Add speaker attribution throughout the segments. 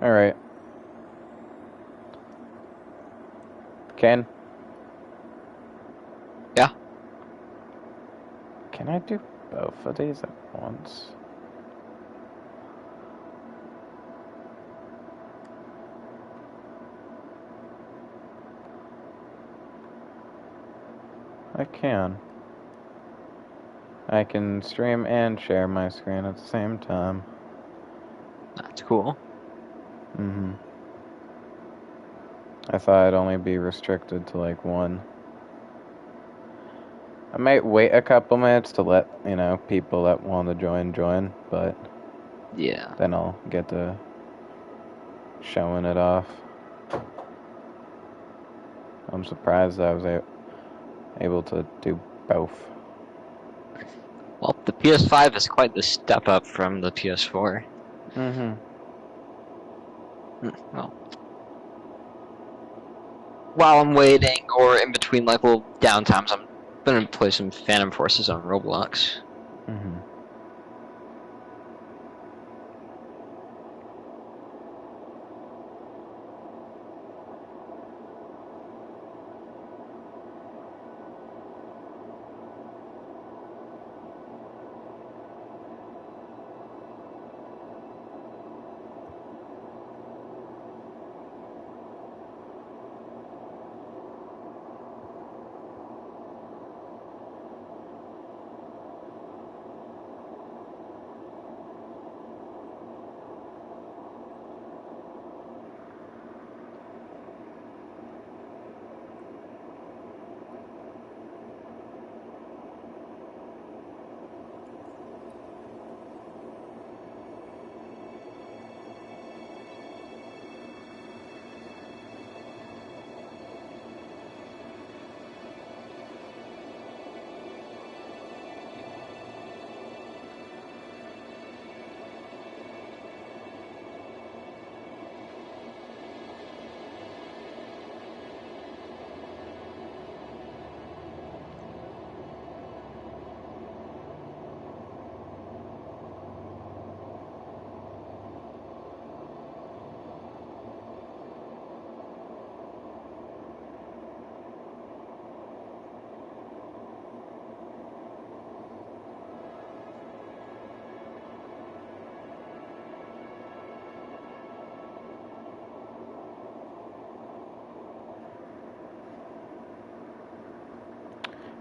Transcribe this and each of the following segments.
Speaker 1: Alright. Ken,
Speaker 2: Yeah.
Speaker 1: can I do both of these at once? I can. I can stream and share my screen at the same time.
Speaker 2: That's cool.
Speaker 1: Mm-hmm. I thought I'd only be restricted to like one. I might wait a couple minutes to let, people that want to join, but
Speaker 2: Yeah.
Speaker 1: then I'll get to showing it off. I'm surprised I was able to do both.
Speaker 2: Well, the PS5 is quite the step up from the PS4.
Speaker 1: Mm-hmm.
Speaker 2: Well, while I'm waiting or in between like little downtimes, I'm gonna play some Phantom Forces on Roblox.
Speaker 1: Mm-hmm.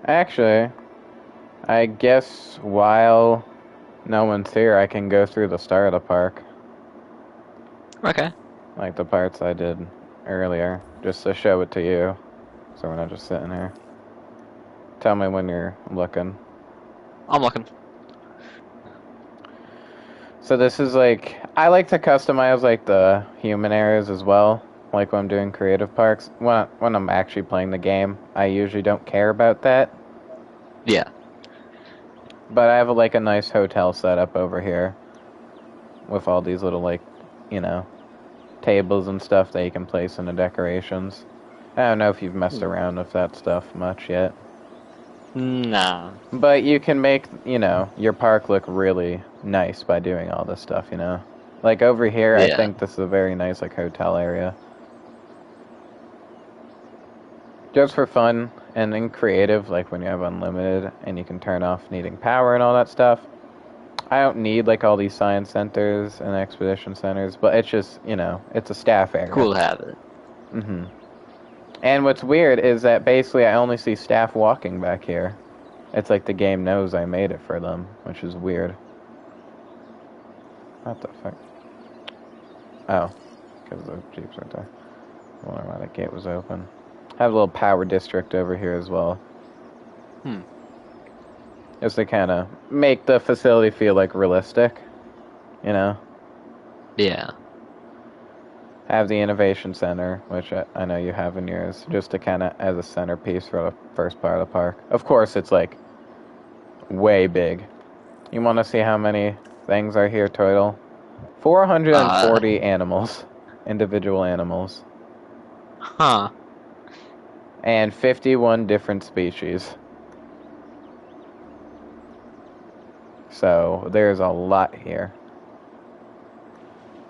Speaker 1: Actually, I guess while no one's here, I can go through the start of the park.
Speaker 2: Okay.
Speaker 1: Like the parts I did earlier, just to show it to you. So we're not just sitting here. Tell me when you're looking.
Speaker 2: I'm looking.
Speaker 1: So this is like, I like to customize like the human areas as well. Like when I'm doing creative parks. When I'm actually playing the game, I usually don't care about that.
Speaker 2: Yeah.
Speaker 1: But I have like a nice hotel set up over here. With all these little like, you know, tables and stuff that you can place in the decorations. I don't know if you've messed around with that stuff much yet.
Speaker 2: Nah.
Speaker 1: But you can make, your park look really nice by doing all this stuff, Like over here, I
Speaker 2: Yeah.
Speaker 1: think this is a very nice, like, hotel area. Just for fun and in creative, like when you have unlimited and you can turn off needing power and all that stuff. I don't need, like, all these science centers and expedition centers, but it's just, it's a staff area.
Speaker 2: Cool to have it.
Speaker 1: Mm-hmm. And what's weird is that basically I only see staff walking back here. It's like the game knows I made it for them, which is weird. What the fuck? Oh, because the jeeps right there. I wonder why that gate was open. Have a little power district over here as well.
Speaker 2: Hmm.
Speaker 1: Just to kind of make the facility feel like realistic, you know?
Speaker 2: Yeah.
Speaker 1: Have the innovation center, which I know you have in yours, just to kind of as a centerpiece for the first part of the park. Of course, it's like way big. You want to see how many things are here total? 440 animals, individual animals,
Speaker 2: Huh.
Speaker 1: and 51 different species. So there's a lot here.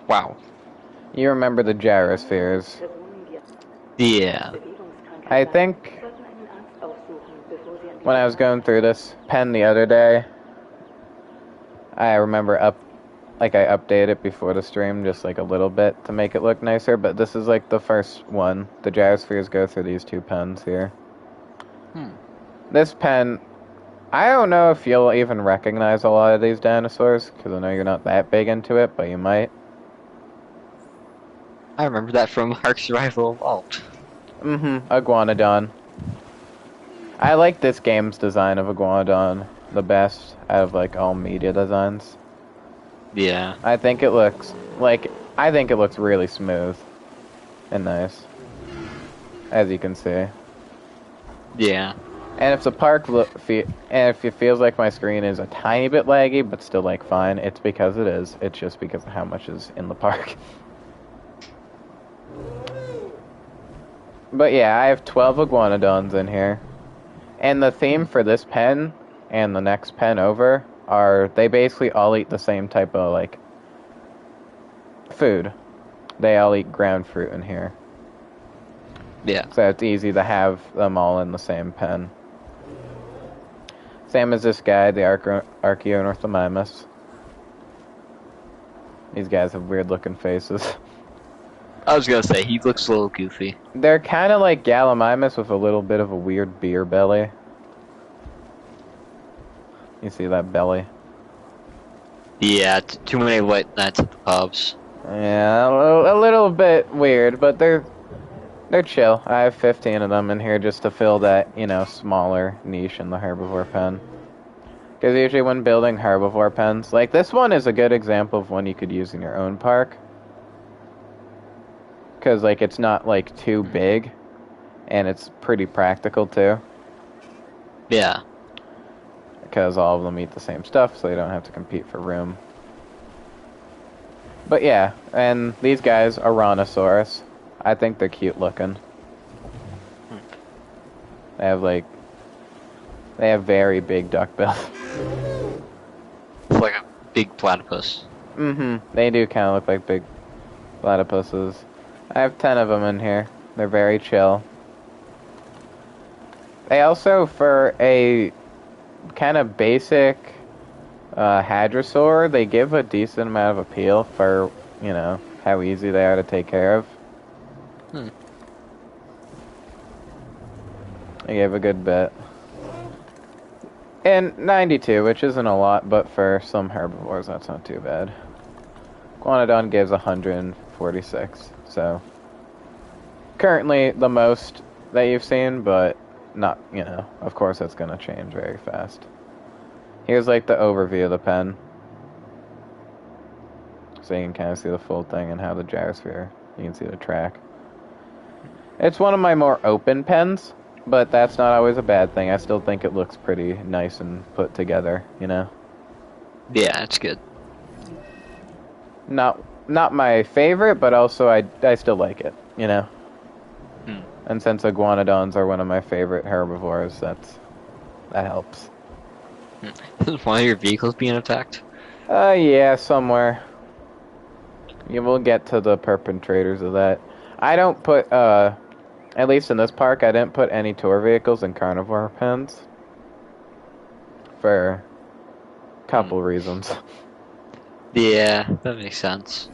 Speaker 2: Wow.
Speaker 1: You remember the gyrospheres.
Speaker 2: Yeah.
Speaker 1: I think when I was going through this pen the other day, I remember I updated it before the stream just like a little bit to make it look nicer, but this is like the first one. The gyrospheres go through these two pens here. This pen, I don't know if you'll even recognize a lot of these dinosaurs, because I know you're not that big into it, but you might.
Speaker 2: I remember that from Ark Survival Evolved.
Speaker 1: Iguanodon. I like this game's design of Iguanodon the best out of like all media designs.
Speaker 2: Yeah.
Speaker 1: I think it looks really smooth and nice, as you can see.
Speaker 2: Yeah.
Speaker 1: And if the park and if it feels like my screen is a tiny bit laggy, but still like fine, it's because it is. It's just because of how much is in the park. But yeah, I have 12 Iguanodons in here. And the theme for this pen and the next pen over are they basically all eat the same type of like food. They all eat ground fruit in here.
Speaker 2: Yeah.
Speaker 1: So it's easy to have them all in the same pen. Same as this guy, the Archaeonorthomimus. These guys have weird looking faces.
Speaker 2: I was gonna say, he looks a little goofy.
Speaker 1: They're kind of like Gallimimus with a little bit of a weird beer belly. You see that belly?
Speaker 2: Yeah, too many late nights at the pubs.
Speaker 1: Yeah, a little bit weird, but they're chill. I have 15 of them in here just to fill that, smaller niche in the herbivore pen. Because usually when building herbivore pens, like this one is a good example of one you could use in your own park. Because, like, it's not, like, too big, and it's pretty practical, too.
Speaker 2: Yeah.
Speaker 1: Because all of them eat the same stuff, so they don't have to compete for room. But yeah, and these guys, Ouranosaurus, I think they're cute looking. They have very big duck bills.
Speaker 2: It's like a big platypus.
Speaker 1: They do kind of look like big platypuses. I have 10 of them in here. They're very chill. They also, for a kind of basic hadrosaur, they give a decent amount of appeal for, how easy they are to take care of. They gave a good bit. And 92, which isn't a lot, but for some herbivores, that's not too bad. Iguanodon gives 146, so currently the most that you've seen, but not, of course that's going to change very fast. Here's like the overview of the pen, so you can kind of see the full thing and how the gyrosphere, you can see the track. It's one of my more open pens, but that's not always a bad thing. I still think it looks pretty nice and put together,
Speaker 2: Yeah, it's good.
Speaker 1: Not my favorite, but also I still like it, And since iguanodons are one of my favorite herbivores, that helps.
Speaker 2: Is one of your vehicles being attacked?
Speaker 1: Yeah, somewhere. You will get to the perpetrators of that. I don't put, at least in this park, I didn't put any tour vehicles in carnivore pens. For a couple reasons.
Speaker 2: Yeah, that makes sense.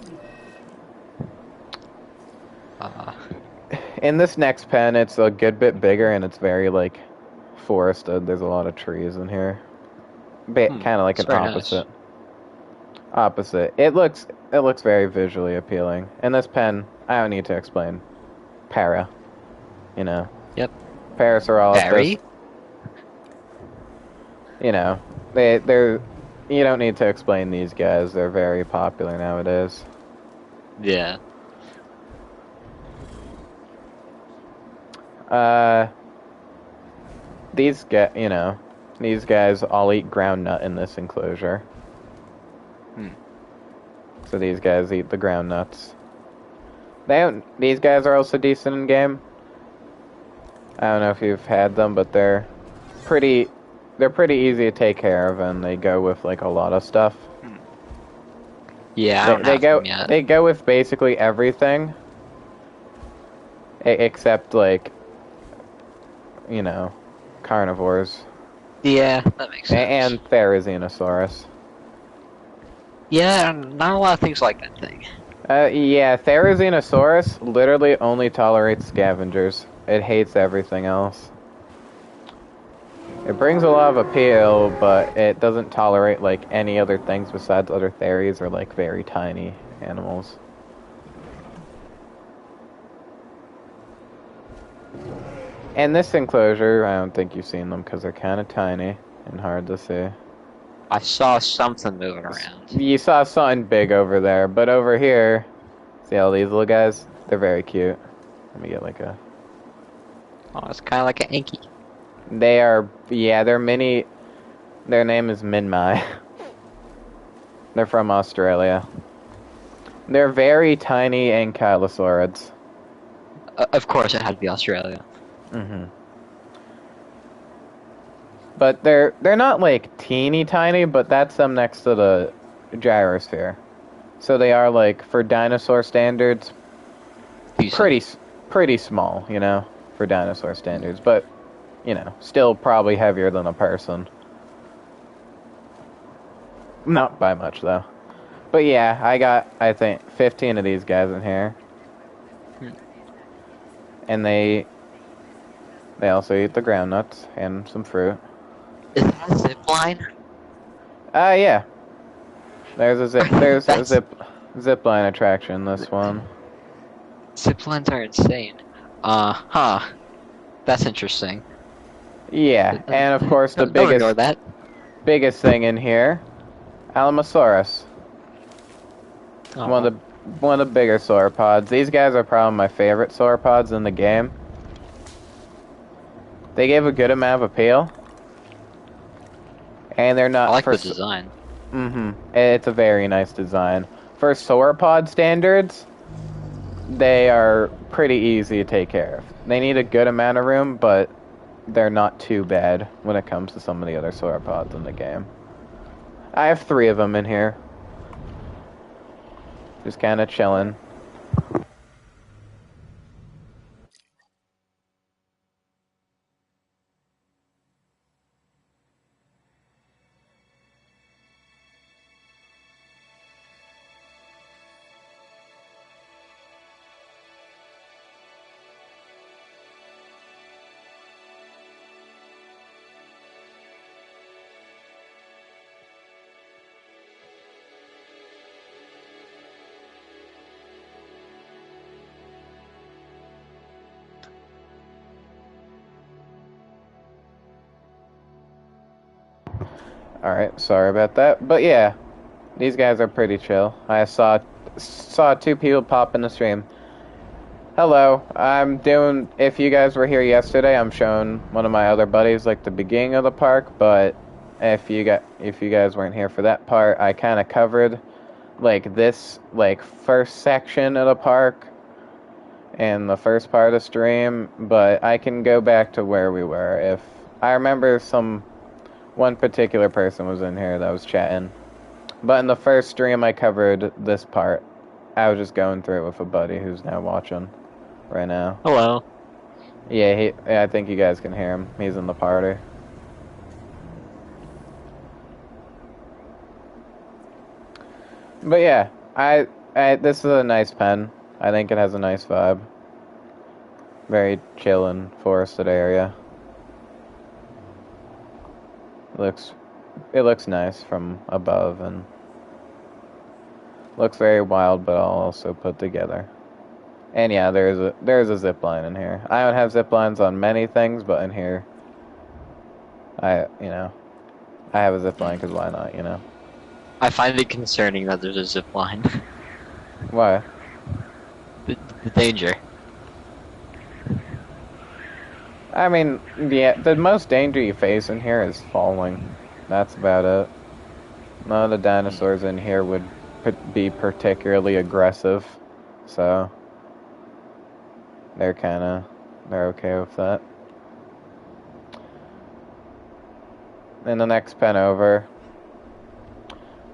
Speaker 1: In this next pen, it's a good bit bigger and it's very, like, forested. There's a lot of trees in here. Kind of like an opposite. Nice. Opposite. It looks very visually appealing. In this pen, I don't need to explain. Para.
Speaker 2: Yep.
Speaker 1: Parasaurolophus. They're you don't need to explain these guys. They're very popular nowadays.
Speaker 2: Yeah.
Speaker 1: These guys all eat ground nut in this enclosure. So these guys eat the ground nuts. These guys are also decent in game. I don't know if you've had them, but they're pretty easy to take care of, and they go with like a lot of stuff.
Speaker 2: Yeah, I
Speaker 1: They
Speaker 2: don't
Speaker 1: they
Speaker 2: have
Speaker 1: go
Speaker 2: them yet.
Speaker 1: they go with basically everything except like carnivores
Speaker 2: Yeah, that makes sense.
Speaker 1: and Therizinosaurus.
Speaker 2: Yeah, not a lot of things like that thing.
Speaker 1: Yeah, Therizinosaurus literally only tolerates scavengers. It hates everything else. It brings a lot of appeal, but it doesn't tolerate like any other things besides other theries or like very tiny animals. And this enclosure, I don't think you've seen them because they're kind of tiny and hard to see.
Speaker 2: I saw something moving around.
Speaker 1: You saw something big over there, but over here, see all these little guys? They're very cute. Let me get like a...
Speaker 2: Oh, it's kind of like an Anki.
Speaker 1: They are, yeah, they're mini... Their name is Minmai. They're from Australia. They're very tiny ankylosaurids.
Speaker 2: Of course, it had to be Australia.
Speaker 1: Mm-hmm. But they're not like teeny tiny, but that's them next to the gyrosphere. So they are like for dinosaur standards,
Speaker 2: Decent.
Speaker 1: pretty small, for dinosaur standards. But still probably heavier than a person. Not by much though. But yeah, I got I think 15 of these guys in here,
Speaker 2: Hmm.
Speaker 1: and they also eat the ground nuts and some fruit.
Speaker 2: Is that a zip line?
Speaker 1: Yeah. There's a
Speaker 2: That's
Speaker 1: zip line attraction. This one.
Speaker 2: zip lines are insane. Huh. That's interesting.
Speaker 1: Yeah, and of course the
Speaker 2: Don't ignore that.
Speaker 1: biggest thing in here, Alamosaurus. One
Speaker 2: Oh,
Speaker 1: of the one of the bigger sauropods. These guys are probably my favorite sauropods in the game. They give a good amount of appeal, and they're
Speaker 2: I
Speaker 1: not
Speaker 2: like
Speaker 1: for.
Speaker 2: the design.
Speaker 1: It's a very nice design. For sauropod standards, they are pretty easy to take care of. They need a good amount of room, but they're not too bad when it comes to some of the other sauropods in the game. I have 3 of them in here. Just kind of chilling. Alright, sorry about that. But yeah, these guys are pretty chill. I saw 2 people pop in the stream. Hello, if you guys were here yesterday, I'm showing one of my other buddies like the beginning of the park, but if you guys weren't here for that part, I kind of covered like this like first section of the park and the first part of the stream, but I can go back to where we were. If I remember one particular person was in here that was chatting. But in the first stream I covered this part. I was just going through it with a buddy who's now watching right now.
Speaker 2: Hello.
Speaker 1: Yeah, I think you guys can hear him. He's in the party. But yeah, this is a nice pen. I think it has a nice vibe. Very chill and forested area. It looks nice from above and looks very wild, but all also put together. And yeah, there's a zip line in here. I don't have zip lines on many things, but in here, I have a zip line because why not?
Speaker 2: I find it concerning that there's a zip line.
Speaker 1: Why?
Speaker 2: The danger.
Speaker 1: I mean, yeah, the most danger you face in here is falling. That's about it. None of the dinosaurs in here would be particularly aggressive, so they're okay with that. In the next pen over,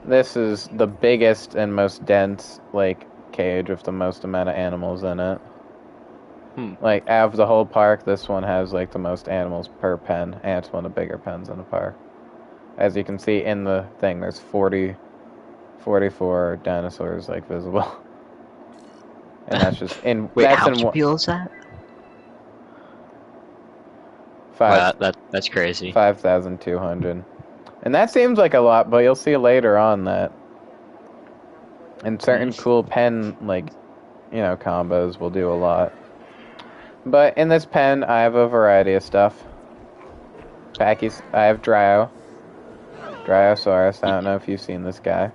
Speaker 1: This is the biggest and most dense, like, cage with the most amount of animals in it. Like, out of the whole park, this one has, like, the most animals per pen, and it's one of the bigger pens in the park. As you can see in the thing, there's 44 dinosaurs, like, visible. And that's just in...
Speaker 2: Wait,
Speaker 1: that's
Speaker 2: how
Speaker 1: in
Speaker 2: much appeal is that? That's crazy.
Speaker 1: 5,200. And that seems like a lot, but you'll see later on that in certain cool pen, like, you know, combos will do a lot. But in this pen, I have a variety of stuff. Packies, I have Dryosaurus. I don't know if you've seen this guy.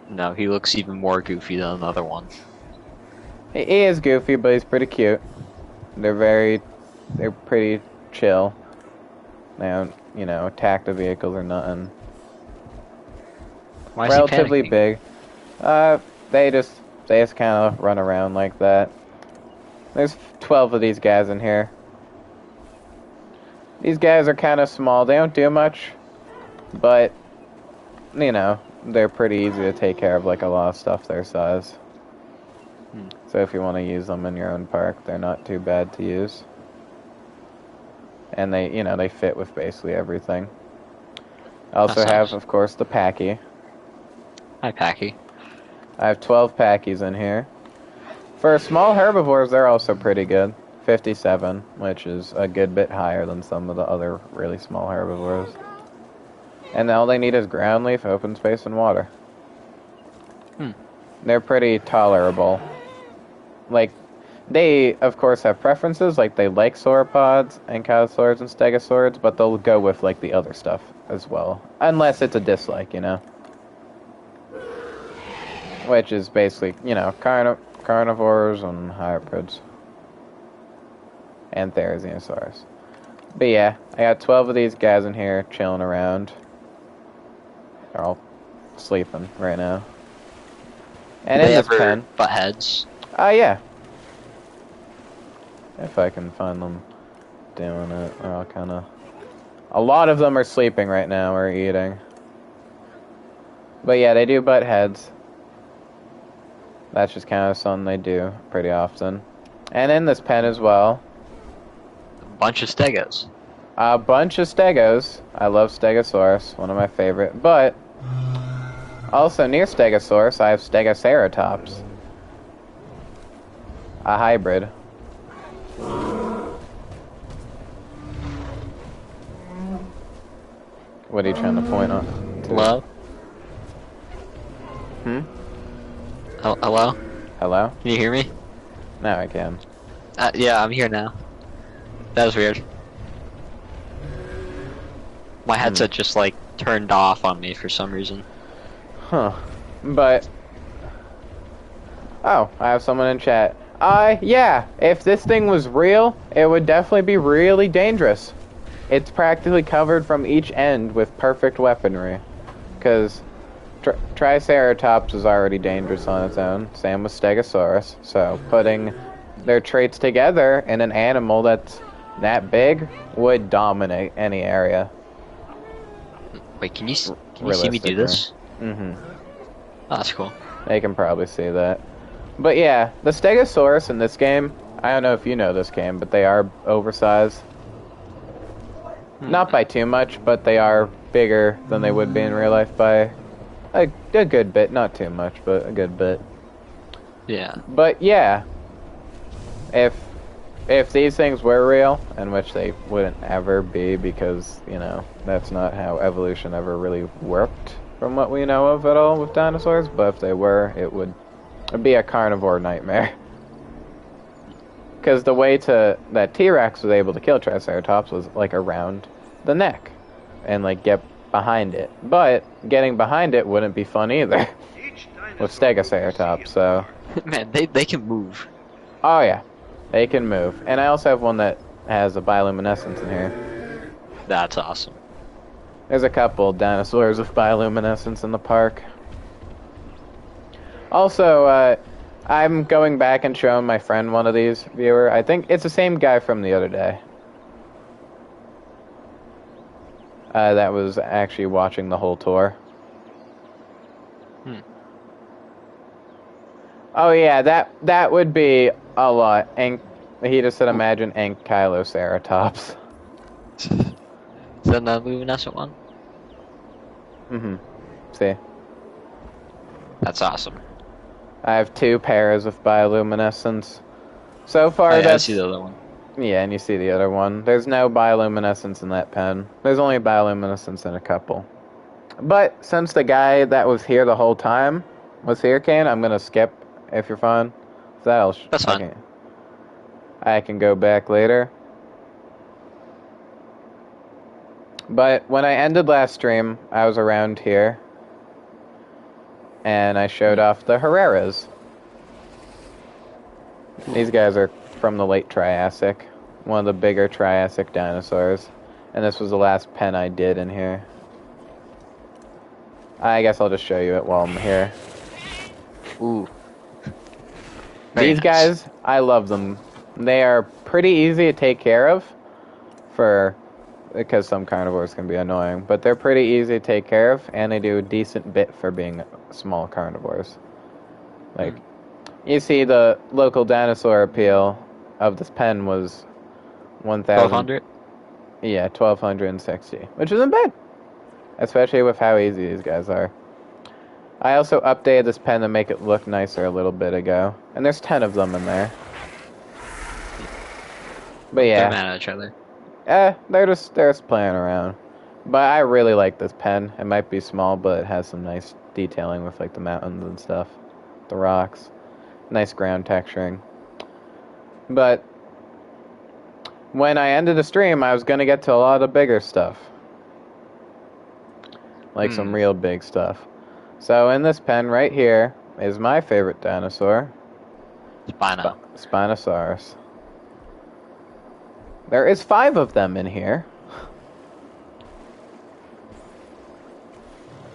Speaker 2: No, he looks even more goofy than another one.
Speaker 1: He is goofy, but he's pretty cute. They're pretty chill. They don't, you know, attack the vehicles or nothing.
Speaker 2: Why is
Speaker 1: Relatively
Speaker 2: he
Speaker 1: big. They just kind of run around like that. There's 12 of these guys in here. These guys are kind of small. They don't do much, but, you know, they're pretty easy to take care of, like a lot of stuff their size. So if you want to use them in your own park, they're not too bad to use. And they, you know, they fit with basically everything. I also have, of course, the Packy.
Speaker 2: Hi, Packy.
Speaker 1: I have 12 Packies in here. For small herbivores, they're also pretty good. 57, which is a good bit higher than some of the other really small herbivores. And all they need is ground leaf, open space, and water. They're pretty tolerable. Like, they, of course, have preferences, like they like sauropods and codosaurs and stegosaurs, but they'll go with, like, the other stuff as well. Unless it's a dislike, you know? Which is basically, you know, carnivores and hybrids. And Therizinosaurus. But yeah, I got 12 of these guys in here chilling around. They're all sleeping right now. And in this pen...
Speaker 2: butt heads?
Speaker 1: Yeah. If I can find them doing it. They're all kind of... A lot of them are sleeping right now or eating. But yeah, they do butt heads. That's just kind of something they do pretty often. And in this pen as well...
Speaker 2: A bunch of stegos.
Speaker 1: A bunch of stegos. I love Stegosaurus, one of my favorite. But... Also, near Stegosaurus, I have Stegoceratops. A hybrid. What are you trying to point on?
Speaker 2: Hello? Hello?
Speaker 1: Hello?
Speaker 2: Can you hear me?
Speaker 1: Now I can.
Speaker 2: Yeah, I'm here now. That was weird. My headset just, like, turned off on me for some reason.
Speaker 1: Huh. But... Oh, I have someone in chat. Yeah, if this thing was real, it would definitely be really dangerous. It's practically covered from each end with perfect weaponry. Because Triceratops is already dangerous on its own. Same with Stegosaurus. So putting their traits together in an animal that's that big would dominate any area.
Speaker 2: Wait, can you see me do this?
Speaker 1: Mm-hmm.
Speaker 2: Oh, that's cool.
Speaker 1: They can probably see that. But yeah, the Stegosaurus in this game, I don't know if you know this game, but they are oversized. Not by too much, but they are bigger than they would be in real life by a good bit. Not too much, but a good bit.
Speaker 2: Yeah.
Speaker 1: But yeah, if these things were real, and which they wouldn't ever be because, you know, that's not how evolution ever really worked from what we know of at all with dinosaurs, but if they were, it'd be a carnivore nightmare. Because the way that T-Rex was able to kill Triceratops was, like, around the neck. And, like, get behind it. But getting behind it wouldn't be fun either. With Stegoceratops, so...
Speaker 2: Man, they can move.
Speaker 1: Oh, yeah. They can move. And I also have one that has a bioluminescence in here.
Speaker 2: That's awesome.
Speaker 1: There's a couple dinosaurs with bioluminescence in the park. Also, I'm going back and showing my friend one of these, viewer. I think it's the same guy from the other day. That was actually watching the whole tour. Oh yeah, that would be a lot. He just said,
Speaker 2: Ooh.
Speaker 1: imagine Ankyloceratops.
Speaker 2: Is that another luminescent one?
Speaker 1: Mm-hmm. See,
Speaker 2: That's awesome.
Speaker 1: I have 2 pairs of bioluminescence. So far,
Speaker 2: I see
Speaker 1: that's...
Speaker 2: the other one.
Speaker 1: Yeah, and you see the other one. There's no bioluminescence in that pen. There's only bioluminescence in a couple. But since the guy that was here the whole time was here, Kane, I'm gonna skip if you're fine. So that'll
Speaker 2: That's fine.
Speaker 1: I can go back later. But when I ended last stream, I was around here, and I showed off the Herreras. These guys are from the late Triassic, one of the bigger Triassic dinosaurs, and this was the last pen I did in here. I guess I'll just show you it while I'm here.
Speaker 2: Ooh.
Speaker 1: These
Speaker 2: Nice.
Speaker 1: guys, I love them. They are pretty easy to take care of, because some carnivores can be annoying, but they're pretty easy to take care of, and they do a decent bit for being small carnivores. Like, you see the local dinosaur appeal of this pen was 1,000...
Speaker 2: 1200?
Speaker 1: Yeah, 1,260, which isn't bad, especially with how easy these guys are. I also updated this pen to make it look nicer a little bit ago, and there's 10 of them in there. But yeah.
Speaker 2: They're mad at each other.
Speaker 1: They're just playing around. But I really like this pen. It might be small, but it has some nice detailing with like the mountains and stuff, the rocks, nice ground texturing. But when I ended the stream, I was gonna get to a lot of the bigger stuff, like some real big stuff. So in this pen right here is my favorite dinosaur, Spinosaurus. There is 5 of them in here.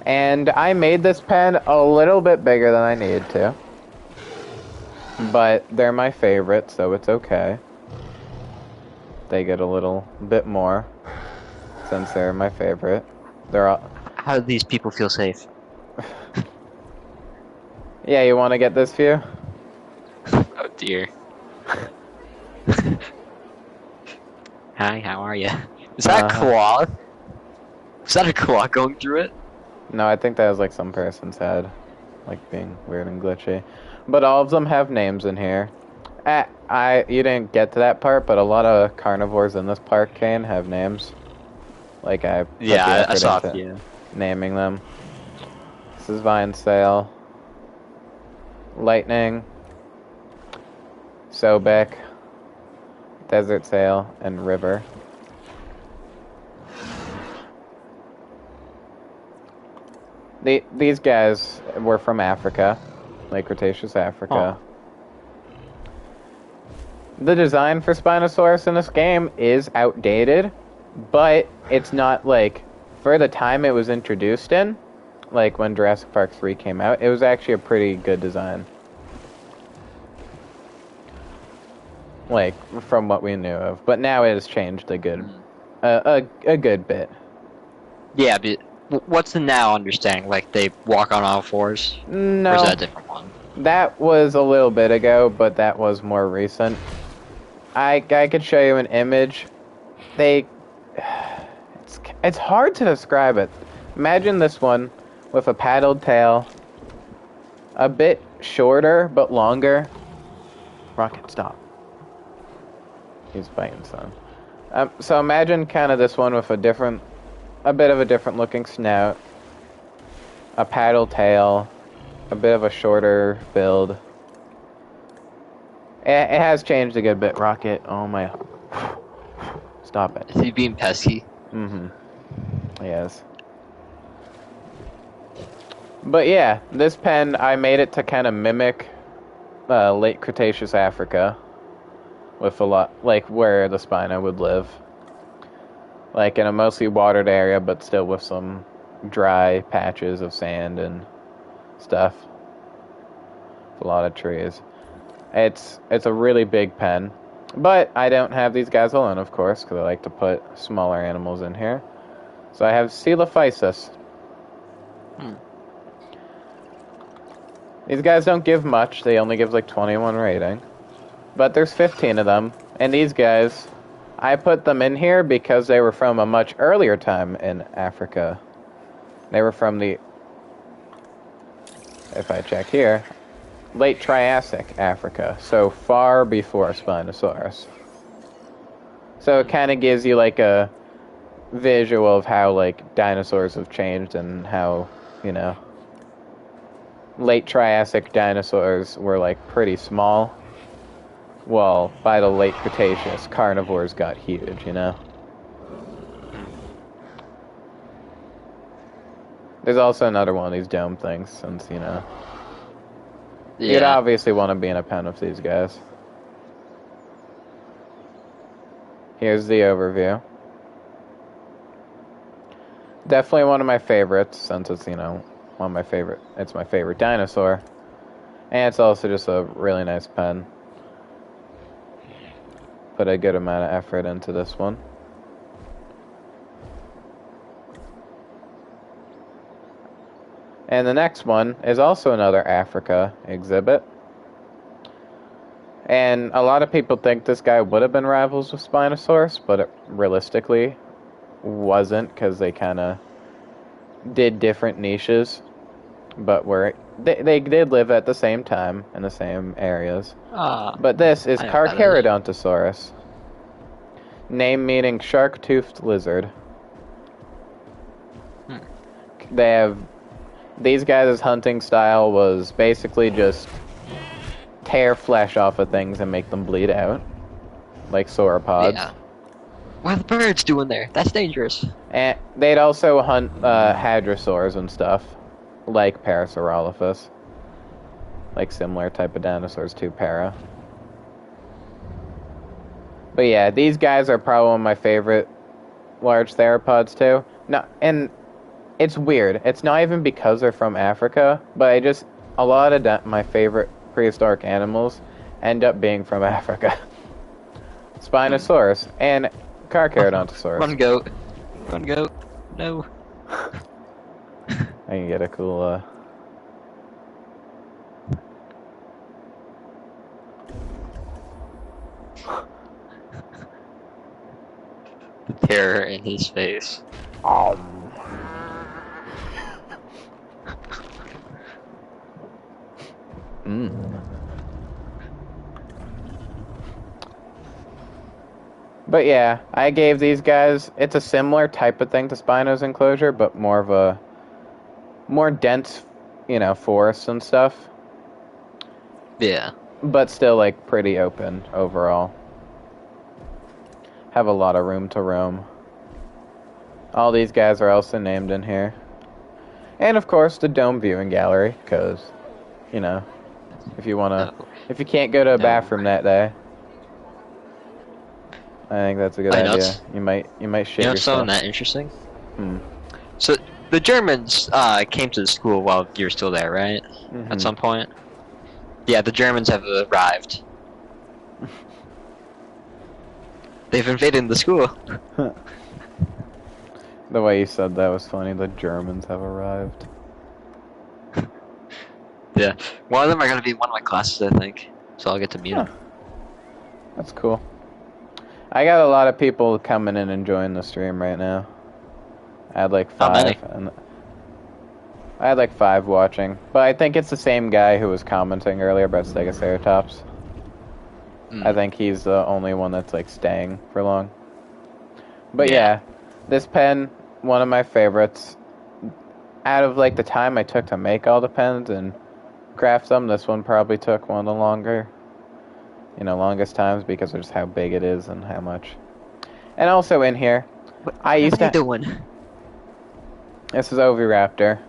Speaker 1: And I made this pen a little bit bigger than I needed to. But they're my favorite, so it's okay. They get a little bit more since they're my favorite. They're all...
Speaker 2: How do these people feel safe?
Speaker 1: Yeah, you want to get this view?
Speaker 2: Oh dear. Hi, how are you? Is that a claw? Is that a claw going through it?
Speaker 1: No, I think that was like some person's head. Like being weird and glitchy. But all of them have names in here. You didn't get to that part, but a lot of carnivores in this park, Kane, have names. Like I put the effort
Speaker 2: I saw
Speaker 1: into
Speaker 2: it, yeah.
Speaker 1: naming them. This is Vine Sail, Lightning, Sobek, Desert Sail, and River. These guys were from Africa, like Cretaceous Africa. Oh. The design for Spinosaurus in this game is outdated, but it's not like, for the time it was introduced in, like when Jurassic Park 3 came out, it was actually a pretty good design. Like, from what we knew of. But now it has changed a good, a good bit.
Speaker 2: Yeah, but what's the now understanding? Like, they walk on all fours?
Speaker 1: No.
Speaker 2: Or is that a different one?
Speaker 1: That was a little bit ago, but that was more recent. I could show you an image. It's hard to describe it. Imagine this one with a paddled tail, a bit shorter but longer. Rocket, stop. He's fighting son. So imagine kind of this one with a bit of a different looking snout, a paddle tail, a bit of a shorter build. It has changed a good bit. Rocket, oh my. Stop it.
Speaker 2: Is he being pesky?
Speaker 1: Mm-hmm. Yes. But yeah, this pen, I made it to kind of mimic late Cretaceous Africa. With a lot, like where the Spino would live. Like in a mostly watered area, but still with some dry patches of sand and stuff. A lot of trees. It's a really big pen. But I don't have these guys alone, of course, because I like to put smaller animals in here. So I have Coelophysis. These guys don't give much. They only give like 21 rating. But there's 15 of them. And these guys, I put them in here because they were from a much earlier time in Africa. They were from the, if I check here, late Triassic Africa. So far before Spinosaurus. So it kind of gives you like a visual of how like dinosaurs have changed and how, you know, late Triassic dinosaurs were like pretty small. Well, by the late Cretaceous, carnivores got huge, you know? There's also another one of these dome things, since, you know... You'd obviously want to be in a pen with these guys. Here's the overview. Definitely one of my favorites, since it's, you know, it's my favorite dinosaur. And it's also just a really nice pen. Put a good amount of effort into this one. And the next one is also another Africa exhibit. And a lot of people think this guy would have been rivals with Spinosaurus, but it realistically wasn't, because they kind of did different niches. But they did live at the same time in the same areas. But this is Carcharodontosaurus. Name meaning shark-toothed lizard. These guys' hunting style was basically just tear flesh off of things and make them bleed out. Like sauropods.
Speaker 2: Yeah. What are the birds doing there? That's dangerous.
Speaker 1: And they'd also hunt hadrosaurs and stuff. Like Parasaurolophus. Like similar type of dinosaurs to Para. But yeah, these guys are probably one of my favorite large theropods too. No, and it's weird. It's not even because they're from Africa, but a lot of my favorite prehistoric animals end up being from Africa. Spinosaurus and Carcharodontosaurus.
Speaker 2: Run goat. Run goat. No.
Speaker 1: I can get a cool,
Speaker 2: The terror in his face.
Speaker 1: But yeah, I gave these guys, it's a similar type of thing to Spino's enclosure, but more dense, you know, forests and stuff.
Speaker 2: Yeah.
Speaker 1: But still, like, pretty open overall. Have a lot of room to roam. All these guys are also named in here. And, of course, the dome viewing gallery, because, you know, if you can't go to a bathroom that day, I think that's a good idea. You might shit yourself.
Speaker 2: Something that interesting? So, the Germans came to the school while you were still there, right? Mm-hmm. At some point? Yeah, the Germans have arrived. They've invaded the school.
Speaker 1: The way you said that was funny. The Germans have arrived.
Speaker 2: Yeah. One of them are going to be in one of my classes, I think. So I'll get to meet them.
Speaker 1: That's cool. I got a lot of people coming in and joining the stream right now. I had like 5.
Speaker 2: How many?
Speaker 1: And I had like 5 watching. But I think it's the same guy who was commenting earlier about Stegoceratops. I think he's the only one that's like staying for long. But yeah, this pen, one of my favorites. Out of like the time I took to make all the pens and craft them, this one probably took one of the longest times because of just how big it is and how much. And also in here,
Speaker 2: what are you doing?
Speaker 1: This is Oviraptor.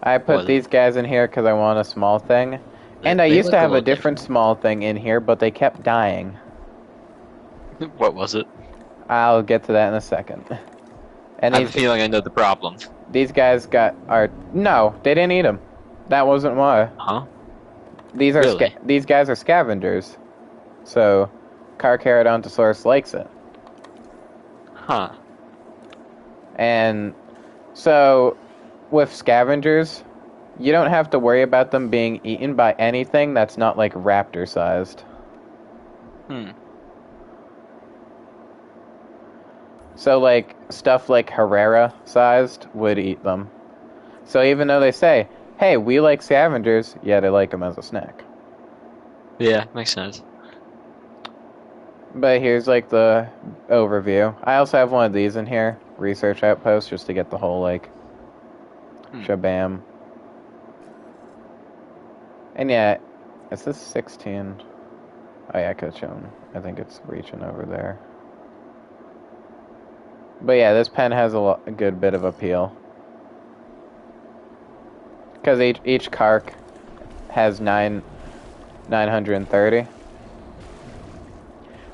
Speaker 1: I put these guys in here because I want a small thing. And I used to have a different small thing in here, but they kept dying.
Speaker 2: What was it?
Speaker 1: I'll get to that in a second. And
Speaker 2: I have a feeling I know the problem.
Speaker 1: These guys no, they didn't eat them. That wasn't why.
Speaker 2: Huh?
Speaker 1: These guys are scavengers. So, Carcharodontosaurus likes it.
Speaker 2: Huh.
Speaker 1: And so, with scavengers, You don't have to worry about them being eaten by anything that's not, like, raptor-sized.
Speaker 2: Hmm.
Speaker 1: So, like, stuff like Herrera-sized would eat them. So even though they say, hey, we like scavengers, yeah, they like them as a snack.
Speaker 2: Yeah, makes sense.
Speaker 1: But here's, like, the overview. I also have one of these in here, Research Outpost, just to get the whole, like, shabam. And yeah, is this 16? Oh yeah, I could have shown. I think it's reaching over there. But yeah, this pen has a good bit of appeal. Because each carc has 930.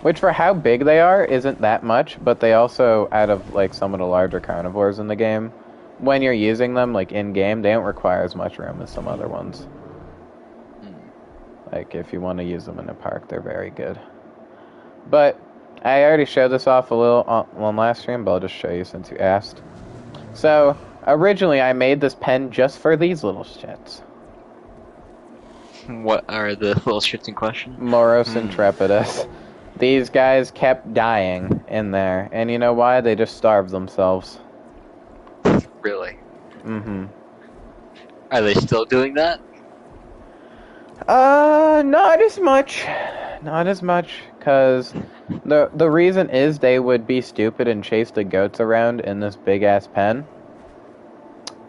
Speaker 1: Which, for how big they are, isn't that much, but they also, out of, like, some of the larger carnivores in the game, when you're using them, like, in-game, they don't require as much room as some other ones. Like, if you want to use them in a park, they're very good. But I already showed this off a little on last stream, but I'll just show you since you asked. So, originally I made this pen just for these little shits.
Speaker 2: What are the little shits in question?
Speaker 1: Moros intrepidus. These guys kept dying in there, and you know why? They just starved themselves.
Speaker 2: Really?
Speaker 1: Mm-hmm.
Speaker 2: Are they still doing that?
Speaker 1: Not as much. Not as much, because the reason is they would be stupid and chase the goats around in this big-ass pen.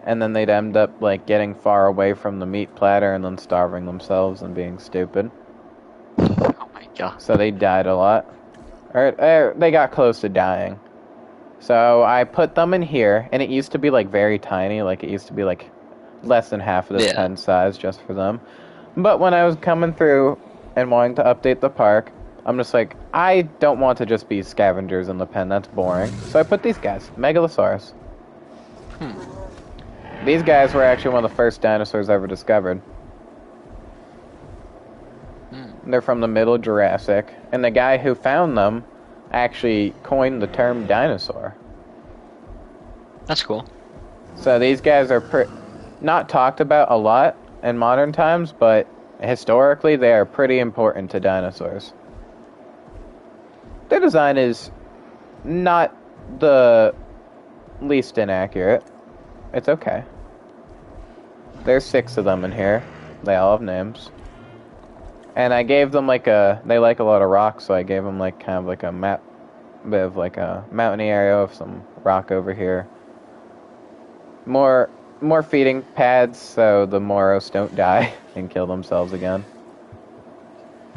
Speaker 1: And then they'd end up, like, getting far away from the meat platter and then starving themselves and being stupid.
Speaker 2: Oh my god.
Speaker 1: So they died a lot. Or they got close to dying. So I put them in here, and it used to be, like, very tiny. Like, it used to be, like, less than half of this pen size just for them. But when I was coming through and wanting to update the park, I'm just like, I don't want to just be scavengers in the pen. That's boring. So I put these guys. Megalosaurus. These guys were actually one of the first dinosaurs ever discovered. They're from the middle Jurassic, and the guy who found them actually coined the term dinosaur.
Speaker 2: That's cool.
Speaker 1: So these guys are not talked about a lot in modern times, but historically they are pretty important to dinosaurs. Their design is not the least inaccurate. It's okay. There's 6 of them in here. They all have names. And I gave them like they like a lot of rocks, so I gave them like kind of like a bit of like a mountainy area of some rock over here. More feeding pads so the Moros don't die and kill themselves again.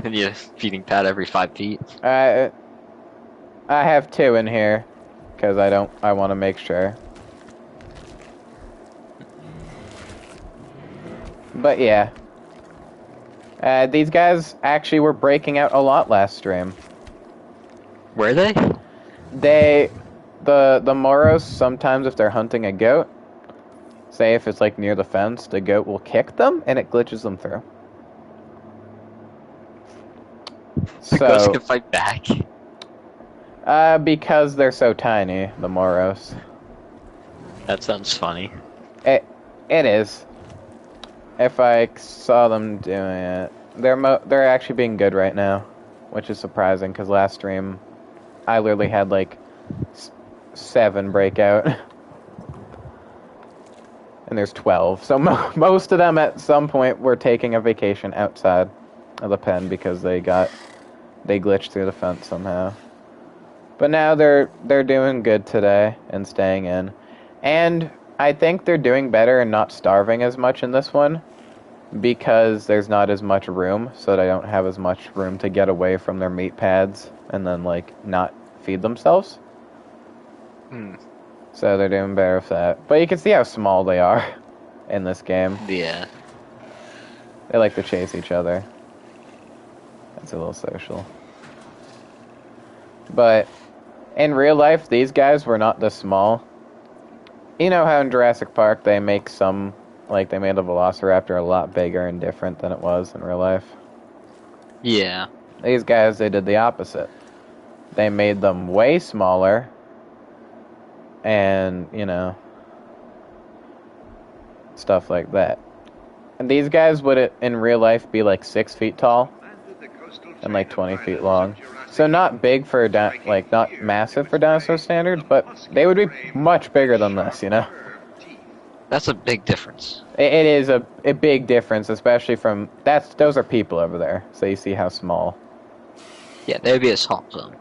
Speaker 2: And you feeding pad every 5 feet.
Speaker 1: I have 2 in here because I want to make sure. But yeah. These guys actually were breaking out a lot last stream.
Speaker 2: Were they?
Speaker 1: The Moros, sometimes if they're hunting a goat, say if it's like near the fence, the goat will kick them and it glitches them through.
Speaker 2: The goats can fight back?
Speaker 1: Because they're so tiny, the Moros.
Speaker 2: That sounds funny.
Speaker 1: It is. If I saw them doing it, they're actually being good right now, which is surprising because last stream I literally had like 7 breakout, and there's 12. So most of them at some point were taking a vacation outside of the pen because they glitched through the fence somehow. But now they're doing good today and staying in, and I think they're doing better and not starving as much in this one because there's not as much room, so they don't have as much room to get away from their meat pads and then, like, not feed themselves. So they're doing better with that. But you can see how small they are in this game.
Speaker 2: Yeah.
Speaker 1: They like to chase each other. That's a little social. But in real life, these guys were not this small. You know how in Jurassic Park they make some, like they made the Velociraptor a lot bigger and different than it was in real life?
Speaker 2: Yeah.
Speaker 1: These guys, they did the opposite. They made them way smaller and, you know, stuff like that. these guys would, in real life, be like 6 feet tall and like 20 feet long. So not big for, like, not massive for dinosaur standards, but they would be much bigger than this, you know?
Speaker 2: That's a big difference.
Speaker 1: It is a big difference, especially from, those are people over there, so you see how small.
Speaker 2: Yeah, there'd be a small zone.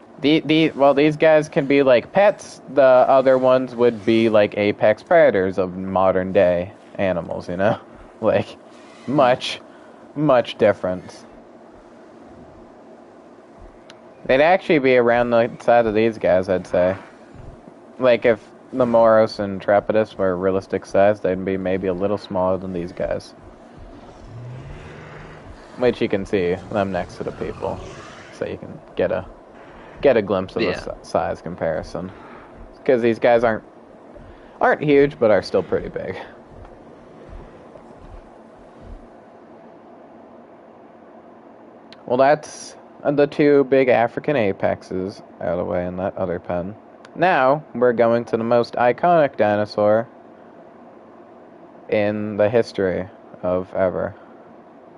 Speaker 1: Well, these guys can be like pets. The other ones would be like apex predators of modern day animals, you know? Like, much difference. They'd actually be around the size of these guys, I'd say. Like, if the Moros and Trapidus were realistic size, they'd be maybe a little smaller than these guys. Which you can see them next to the people. So you can get a glimpse of the size comparison. Because these guys aren't huge, but are still pretty big. Well, that's the 2 big African apexes out of the way in that other pen. Now, we're going to the most iconic dinosaur in the history of ever.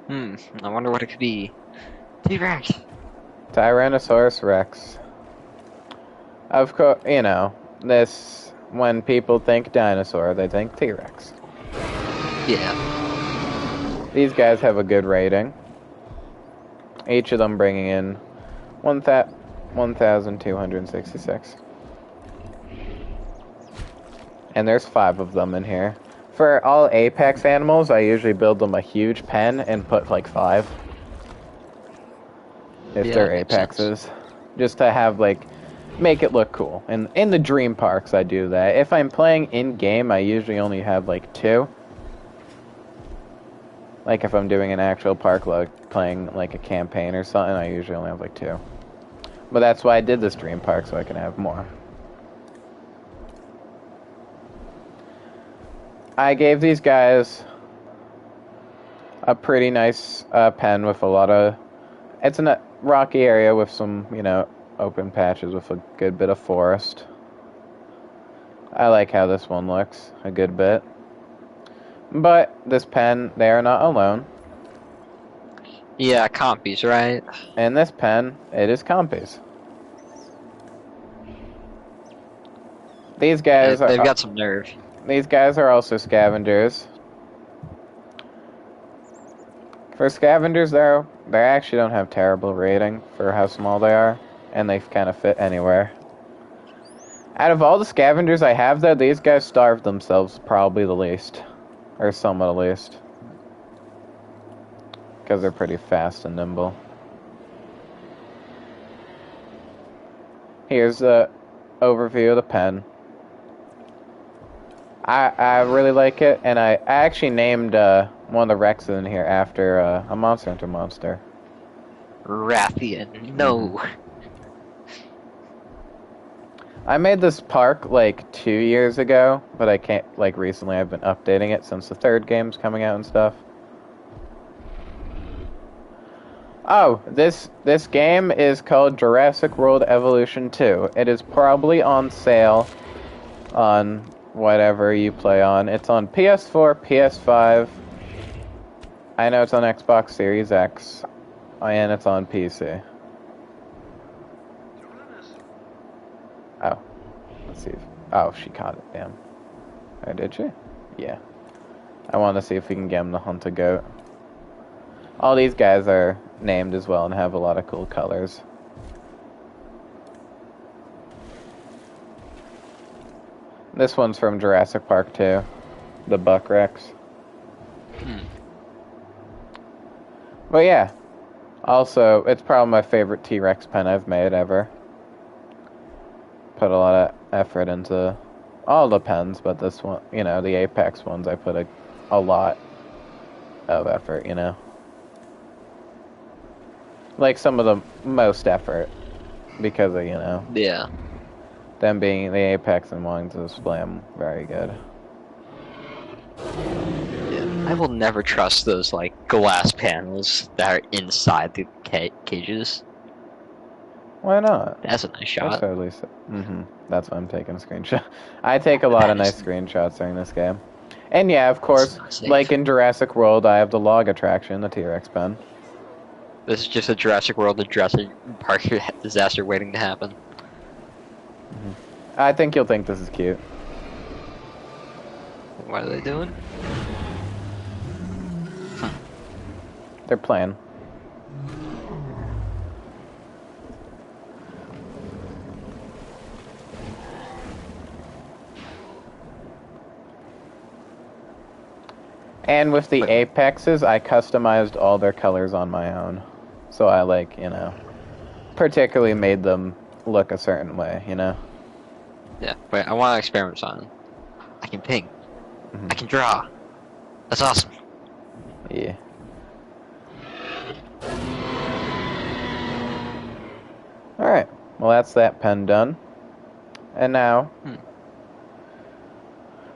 Speaker 2: I wonder what it could be. T-Rex.
Speaker 1: Tyrannosaurus Rex. Of course, you know, when people think dinosaur, they think T-Rex.
Speaker 2: Yeah.
Speaker 1: These guys have a good rating. Each of them bringing in 1,266. And there's 5 of them in here. For all apex animals, I usually build them a huge pen and put like 5. If they're apexes. Just to have make it look cool. And in the dream parks I do that. If I'm playing in-game, I usually only have like 2. Like if I'm doing an actual park, like playing like a campaign or something, I usually only have like 2. But that's why I did this dream park, so I can have more. I gave these guys a pretty nice pen with a lot of... It's in a rocky area with some, you know, open patches with a good bit of forest. I like how this one looks a good bit. But this pen, they are not alone.
Speaker 2: Yeah, compies, right?
Speaker 1: And this pen, it is compies. These guys
Speaker 2: They've got some nerve.
Speaker 1: These guys are also scavengers. For scavengers, though, they actually don't have terrible rating for how small they are, and they kind of fit anywhere. Out of all the scavengers I have, though, these guys starve themselves probably the least. Or some of the least. Because they're pretty fast and nimble. Here's the overview of the pen. I really like it, and I actually named one of the Rexes in here after a Monster Hunter monster.
Speaker 2: Rathian, no.
Speaker 1: I made this park like 2 years ago, but I can't, like recently I've been updating it since the 3rd game's coming out and stuff. Oh, this game is called Jurassic World Evolution 2. It is probably on sale on whatever you play on. It's on PS4, PS5. I know it's on Xbox Series X, and it's on PC. Oh, let's see if... Oh, she caught it, damn. Oh, did she? Yeah. I want to see if we can get him to hunt a goat. All these guys are named as well and have a lot of cool colors. This one's from Jurassic Park 2. The Buck Rex. But yeah. Also, it's probably my favorite T-Rex pen I've made ever. Put a lot of effort into all the pens, but this one, you know, the Apex ones, I put a lot of effort, you know. Like some of the most effort, because of, you know.
Speaker 2: Yeah.
Speaker 1: Them being the Apex and wanting to display them very good.
Speaker 2: Yeah. I will never trust those, like, glass panels that are inside the cages.
Speaker 1: Why not?
Speaker 2: That's a nice shot.
Speaker 1: That's totally That's why I'm taking a screenshot. I take a lot of nice screenshots during this game. And yeah, of course,
Speaker 2: not safe.
Speaker 1: like in Jurassic World, I have the log attraction, the T-Rex pen.
Speaker 2: This is just a Jurassic World, a Jurassic Park disaster waiting to happen.
Speaker 1: I think you'll think this is cute.
Speaker 2: What are they doing?
Speaker 1: They're playing. And with the apexes, I customized all their colors on my own. So I like, particularly made them look a certain way,
Speaker 2: Yeah, but I want to experiment on them. I can paint.
Speaker 1: Mm-hmm.
Speaker 2: I can draw. That's awesome.
Speaker 1: Yeah. Alright, well that's that pen done. And now,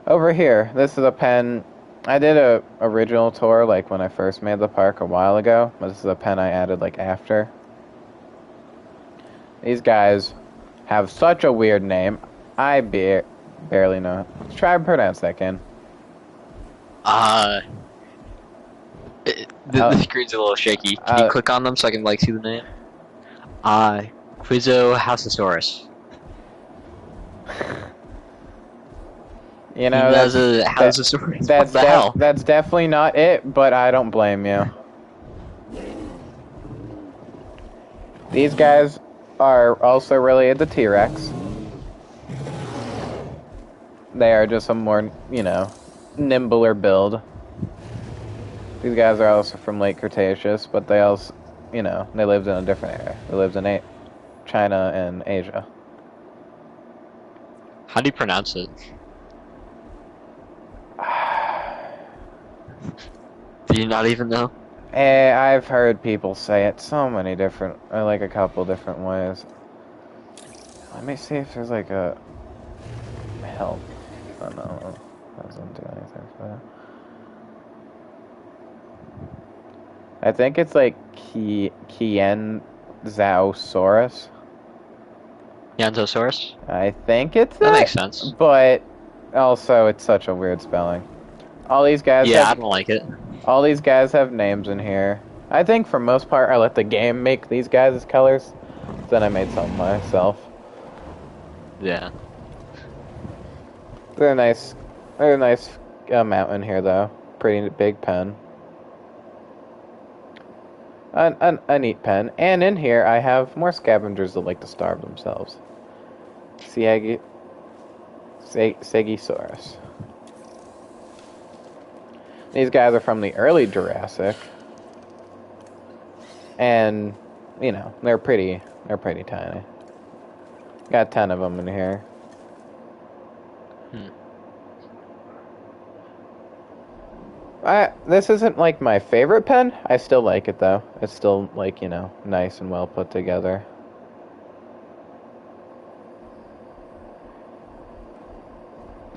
Speaker 1: over here, this is a pen. I did a original tour like when I first made the park a while ago, but this is a pen I added like after. These guys have such a weird name. I barely know. Try to pronounce that, Ken.
Speaker 2: The screen's a little shaky. Can you click on them so I can see the name? Quizohousosaurus. That's a Housosaurus. What the hell?
Speaker 1: That's definitely not it, but I don't blame you. These guys are also related to T-Rex. They are just a more, nimbler build. These guys are also from late Cretaceous, but they also, they lived in a different area. They lived in China and Asia.
Speaker 2: How do you pronounce it? Do you not even know?
Speaker 1: I've heard people say it so many different, like a couple different ways. Let me see if there's like a help. Oh no, that doesn't do anything for that. I think it's like Kienzaosaurus.
Speaker 2: Yantosaurus?
Speaker 1: I think it's
Speaker 2: that makes sense.
Speaker 1: But also, it's such a weird spelling. All these guys.
Speaker 2: Yeah, I don't like it.
Speaker 1: All these guys have names in here. I think for most part, I let the game make these guys' colors. Then I made some myself.
Speaker 2: Yeah.
Speaker 1: They're nice. They're a nice amount in here, though. Pretty big pen. A neat pen. And in here, I have more scavengers that like to starve themselves. Segisaurus. These guys are from the early Jurassic. And, they're pretty tiny. Got 10 of them in here. This isn't like my favorite pen. I still like it though. It's still like, nice and well put together.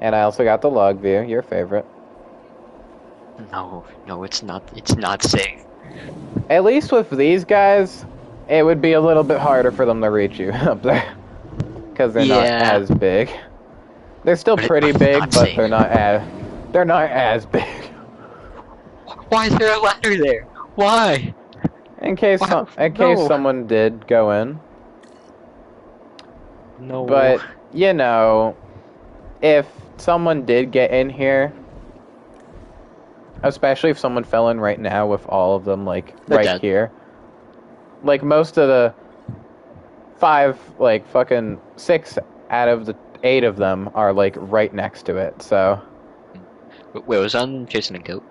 Speaker 1: And I also got the log view, your favorite.
Speaker 2: No, it's not. It's not safe.
Speaker 1: At least with these guys, it would be a little bit harder for them to reach you up there. Because they're not as big. They're still pretty big, but they're not as big.
Speaker 2: Why is there a ladder there? Why?
Speaker 1: In case someone did go in.
Speaker 2: No.
Speaker 1: But, if someone did get in here, especially if someone fell in right now with all of them, like, right here. Like, most of the 6 out of the 8 of them are, like, right next to it, so.
Speaker 2: Wait, was on chasing a goat?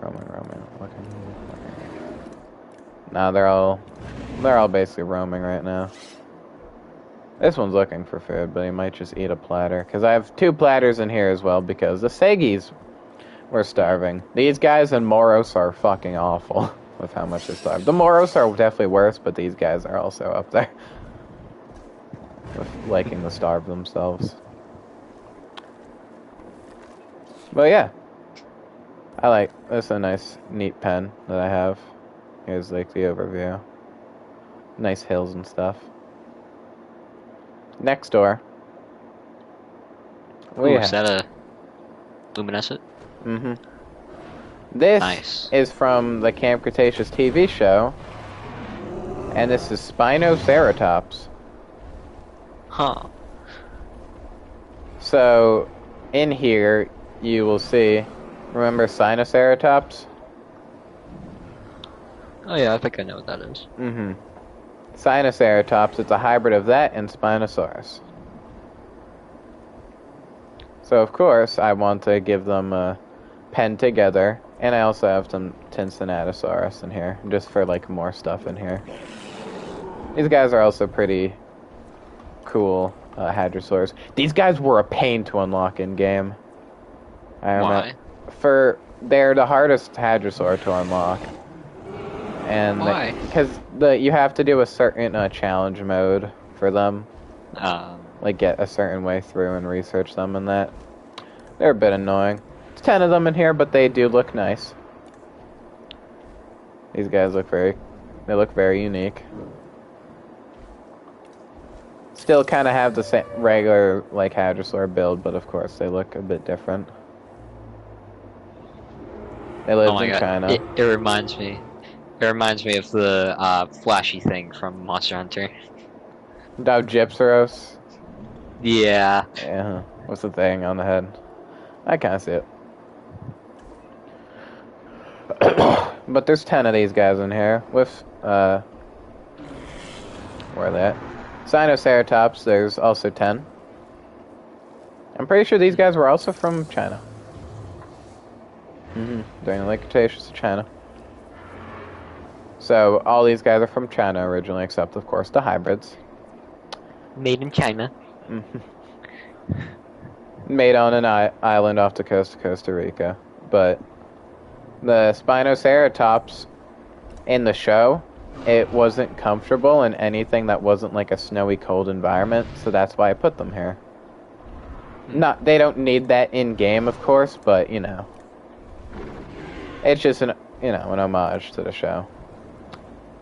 Speaker 1: Roaming, looking. Nah, they're all basically roaming right now. This one's looking for food, but he might just eat a platter. Because I have 2 platters in here as well, because the Segis were starving. These guys and Moros are fucking awful with how much they're starved. The Moros are definitely worse, but these guys are also up there with liking to starve themselves. But yeah. This is a nice, neat pen that I have. Here's like the overview. Nice hills and stuff. Next door. We
Speaker 2: Ooh, is
Speaker 1: have.
Speaker 2: that a luminescent?
Speaker 1: Mm-hmm. This
Speaker 2: Nice.
Speaker 1: is from the Camp Cretaceous TV show, and this is Spinoceratops.
Speaker 2: Huh.
Speaker 1: So, in here, you will see, remember Sinoceratops?
Speaker 2: Oh yeah, I think I know what that is.
Speaker 1: Mm-hmm. Sinoceratops, it's a hybrid of that and Spinosaurus. So, of course, I want to give them a pen together, and I also have some Tincinatosaurus in here, just for, like, more stuff in here. These guys are also pretty cool hadrosaurs. These guys were a pain to unlock in-game. I remember.
Speaker 2: Why?
Speaker 1: They're the hardest hadrosaur to unlock. And
Speaker 2: Why?
Speaker 1: because you have to do a certain challenge mode for them. Like get a certain way through and research them and that. They're a bit annoying. There's 10 of them in here, but they do look nice. These guys look very unique. Still kind of have the same regular like hadrosaur build, but of course they look a bit different. They lived in China.
Speaker 2: It reminds me. It reminds me of the flashy thing from Monster Hunter.
Speaker 1: Gypsaros.
Speaker 2: Yeah.
Speaker 1: Yeah. What's the thing on the head? I kind of see it. But there's 10 of these guys in here with where are they at? Sinoceratops, there's also 10. I'm pretty sure these guys were also from China. During the Lake Cretaceous of China. So all these guys are from China originally, except of course the hybrids.
Speaker 2: Made in China.
Speaker 1: Made on an island off the coast of Costa Rica. But the Spinoceratops in the show, it wasn't comfortable in anything that wasn't like a snowy, cold environment, so that's why I put them here. They don't need that in game, of course, but you know, it's just an homage to the show.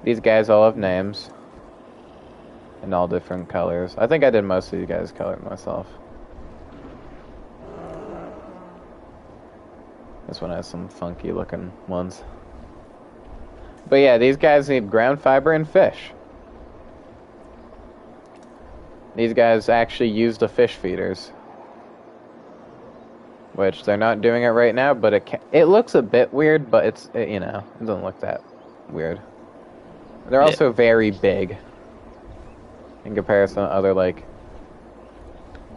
Speaker 1: These guys all have names in all different colors. I think I did most of you guys' colored myself. This one has some funky looking ones. But yeah, these guys need ground fiber and fish. These guys actually use the fish feeders. Which they're not doing it right now, but it looks a bit weird, but it doesn't look that weird. They're also very big. In comparison to other, like,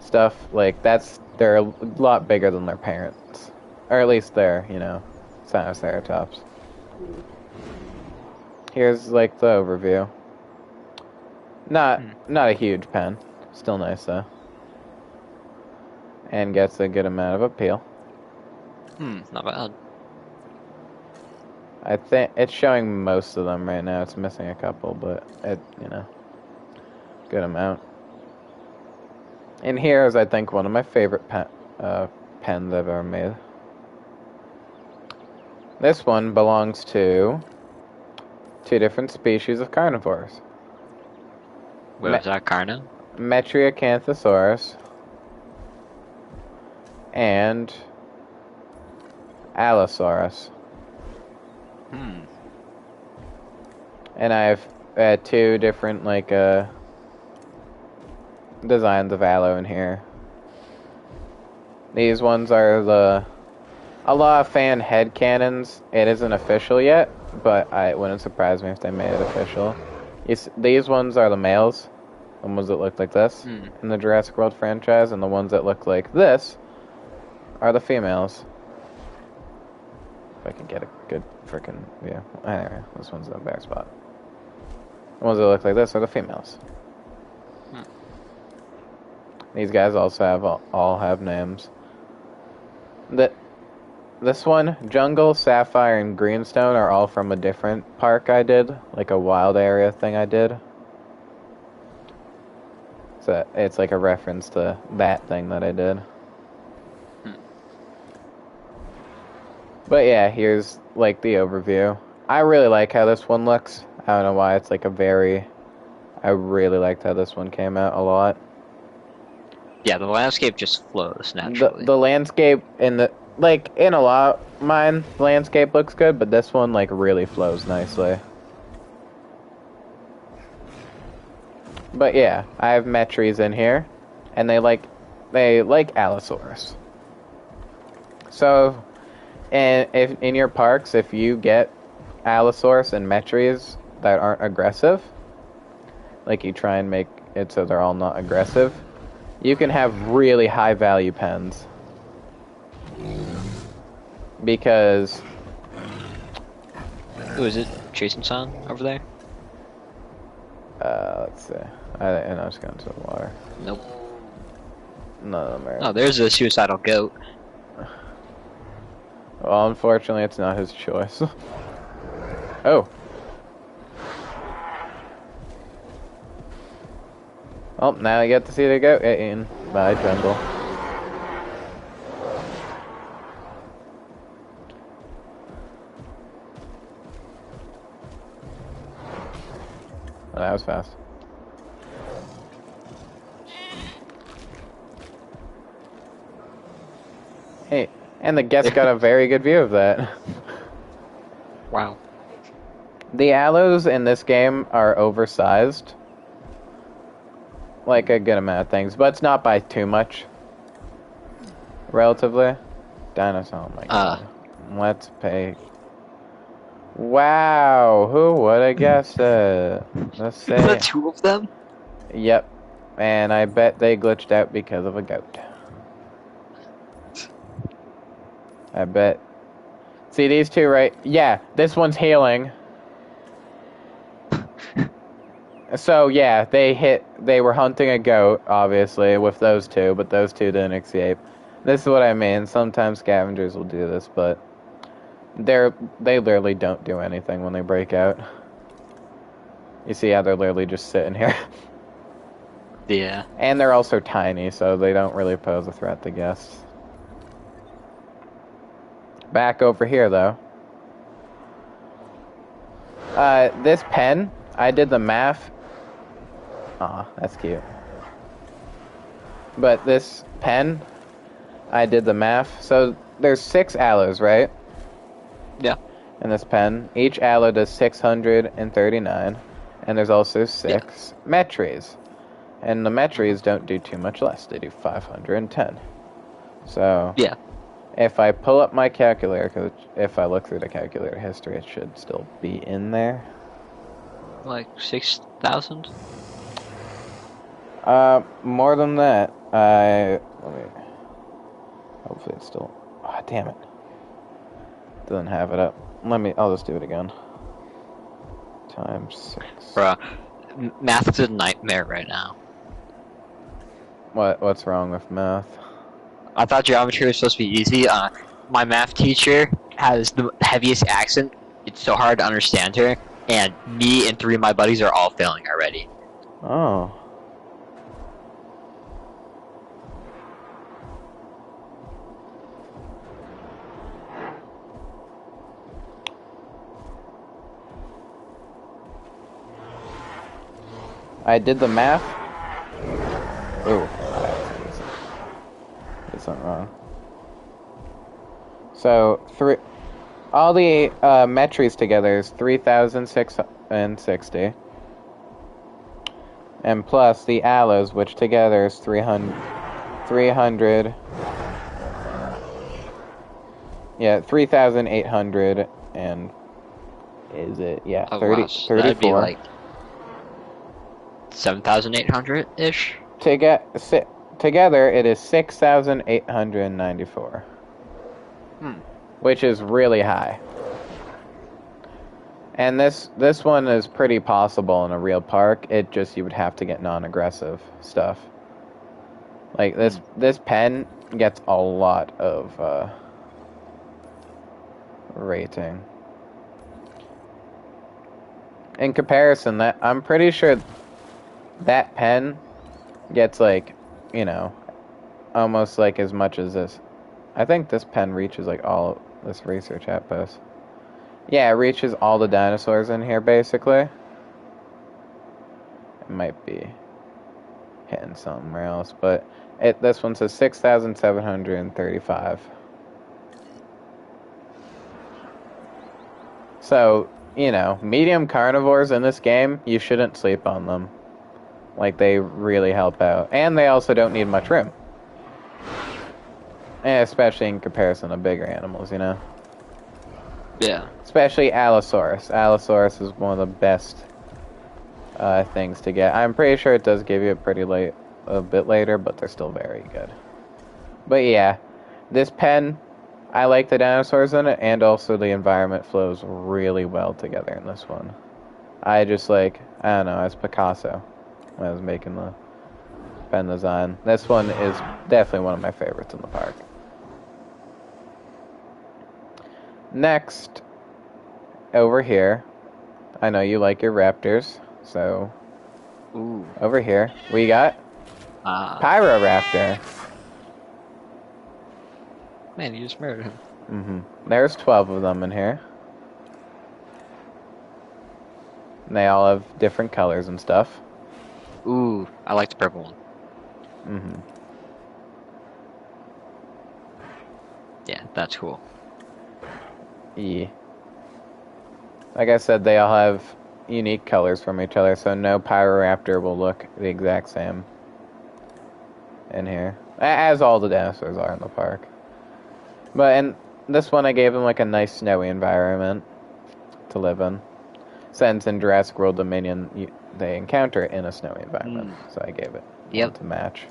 Speaker 1: stuff. Like, they're a lot bigger than their parents. Or at least they're, Sinoceratops. Here's, like, the overview. Not a huge pen. Still nice, though. And gets a good amount of appeal.
Speaker 2: Not bad.
Speaker 1: I think it's showing most of them right now. It's missing a couple, but good amount. And here is, I think, one of my favorite pens I've ever made. This one belongs to 2 different species of carnivores.
Speaker 2: What was that, Carno?
Speaker 1: Metriacanthosaurus and Allosaurus. And I have 2 different, like, designs of Allo in here. These ones are a lot of fan headcanons. It isn't official yet, but it wouldn't surprise me if they made it official. These ones are the males, the ones that look like this in the Jurassic World franchise, and the ones that look like this are the females. If I can get a good freaking view. Anyway, this one's in a bare spot. The ones that look like this are the females. These guys also all have names. This one, Jungle, Sapphire, and Greenstone are all from a different park I did, like a wild area thing I did. So it's like a reference to that thing that I did. But yeah, here's like the overview. I really like how this one looks. I don't know why, it's like I really liked how this one came out a lot.
Speaker 2: Yeah, the landscape just flows
Speaker 1: The
Speaker 2: naturally.
Speaker 1: the landscape in the like in a lot mine landscape looks good, but this one like really flows nicely. But yeah, I have Metries in here, and they like Allosaurus. So, and if in your parks, if you get Allosaurus and Metries that aren't aggressive, like you try and make it so they're all not aggressive, you can have really high value pens. Because
Speaker 2: Who is it? Chasing Sun over there?
Speaker 1: let's see. And I was going to the water.
Speaker 2: Nope.
Speaker 1: None of them are.
Speaker 2: Oh, there's a suicidal goat.
Speaker 1: Well, unfortunately, it's not his choice. Oh. Well, now you get to see the goat eaten by jungle. Oh, that was fast. Hey, and the guest got a very good view of that.
Speaker 2: Wow.
Speaker 1: The allos in this game are oversized. Like a good amount of things, but it's not by too much. Relatively. Dinosaur, oh my god. Let's pay. Wow, who would have guessed it? Let's
Speaker 2: Is that
Speaker 1: say.
Speaker 2: 2 of them?
Speaker 1: Yep. And I bet they glitched out because of a goat. I bet. See these two, right? Yeah, this one's healing. So yeah, they were hunting a goat, obviously, with those two, but those two didn't escape. This is what I mean. Sometimes scavengers will do this, but they literally don't do anything when they break out. You see how they're literally just sitting here.
Speaker 2: Yeah.
Speaker 1: And they're also tiny, so they don't really pose a threat to guests. Back over here, though. This pen, I did the math. Aw, that's cute. But this pen, I did the math. So there's 6 allos, right?
Speaker 2: Yeah.
Speaker 1: In this pen. Each allo does 639. And there's also 6 Metries. And the Metries don't do too much less. They do 510. So,
Speaker 2: Yeah.
Speaker 1: if I pull up my calculator, because if I look through the calculator history, it should still be in there.
Speaker 2: Like 6,000?
Speaker 1: More than that. Let me. Hopefully it's still. Ah, damn it. Doesn't have it up. I'll just do it again. Times 6.
Speaker 2: Bruh. Math is a nightmare right now.
Speaker 1: What's wrong with math?
Speaker 2: I thought geometry was supposed to be easy. My math teacher has the heaviest accent. It's so hard to understand her. And me and 3 of my buddies are all failing already.
Speaker 1: Oh. I did the math. Ooh. Did something wrong. So, all the Metries together is 3,660. And plus the allos, which together is 300. Yeah, 3,800 and is it? Yeah,
Speaker 2: Oh,
Speaker 1: 30,
Speaker 2: wow. So
Speaker 1: 34.
Speaker 2: that'd be like 7,800-ish?
Speaker 1: Together, it is 6,894. Which is really high. And this one is pretty possible in a real park. It just, you would have to get non-aggressive stuff. Like, this pen gets a lot of, rating. In comparison, I'm pretty sure that pen gets, like, you know, almost, like, as much as this. I think this pen reaches, like, all this research outpost. Yeah, it reaches all the dinosaurs in here, basically. It might be hitting somewhere else, but This one says 6,735. So, you know, medium carnivores in this game, you shouldn't sleep on them. Like, they really help out. And they also don't need much room. Especially in comparison to bigger animals, you know?
Speaker 2: Yeah.
Speaker 1: Especially Allosaurus. Allosaurus is one of the best things to get. I'm pretty sure it does give you a bit later, but they're still very good. But yeah, this pen, I like the dinosaurs in it, and also the environment flows really well together in this one. I just like, I don't know, as Picasso when I was making the pen design. This one is definitely one of my favorites in the park. Next, over here, I know you like your raptors, so
Speaker 2: Ooh.
Speaker 1: over here we got Pyroraptor.
Speaker 2: Man, you just murdered him.
Speaker 1: There's 12 of them in here. And they all have different colors and stuff.
Speaker 2: Ooh, I like the purple one. Yeah, that's cool.
Speaker 1: Yeah. Like I said, they all have unique colors from each other, so no Pyroraptor will look the exact same in here. As all the dinosaurs are in the park. But in this one, I gave them like a nice snowy environment to live in. Since in Jurassic World Dominion, they encounter it in a snowy environment, so I gave it one to match.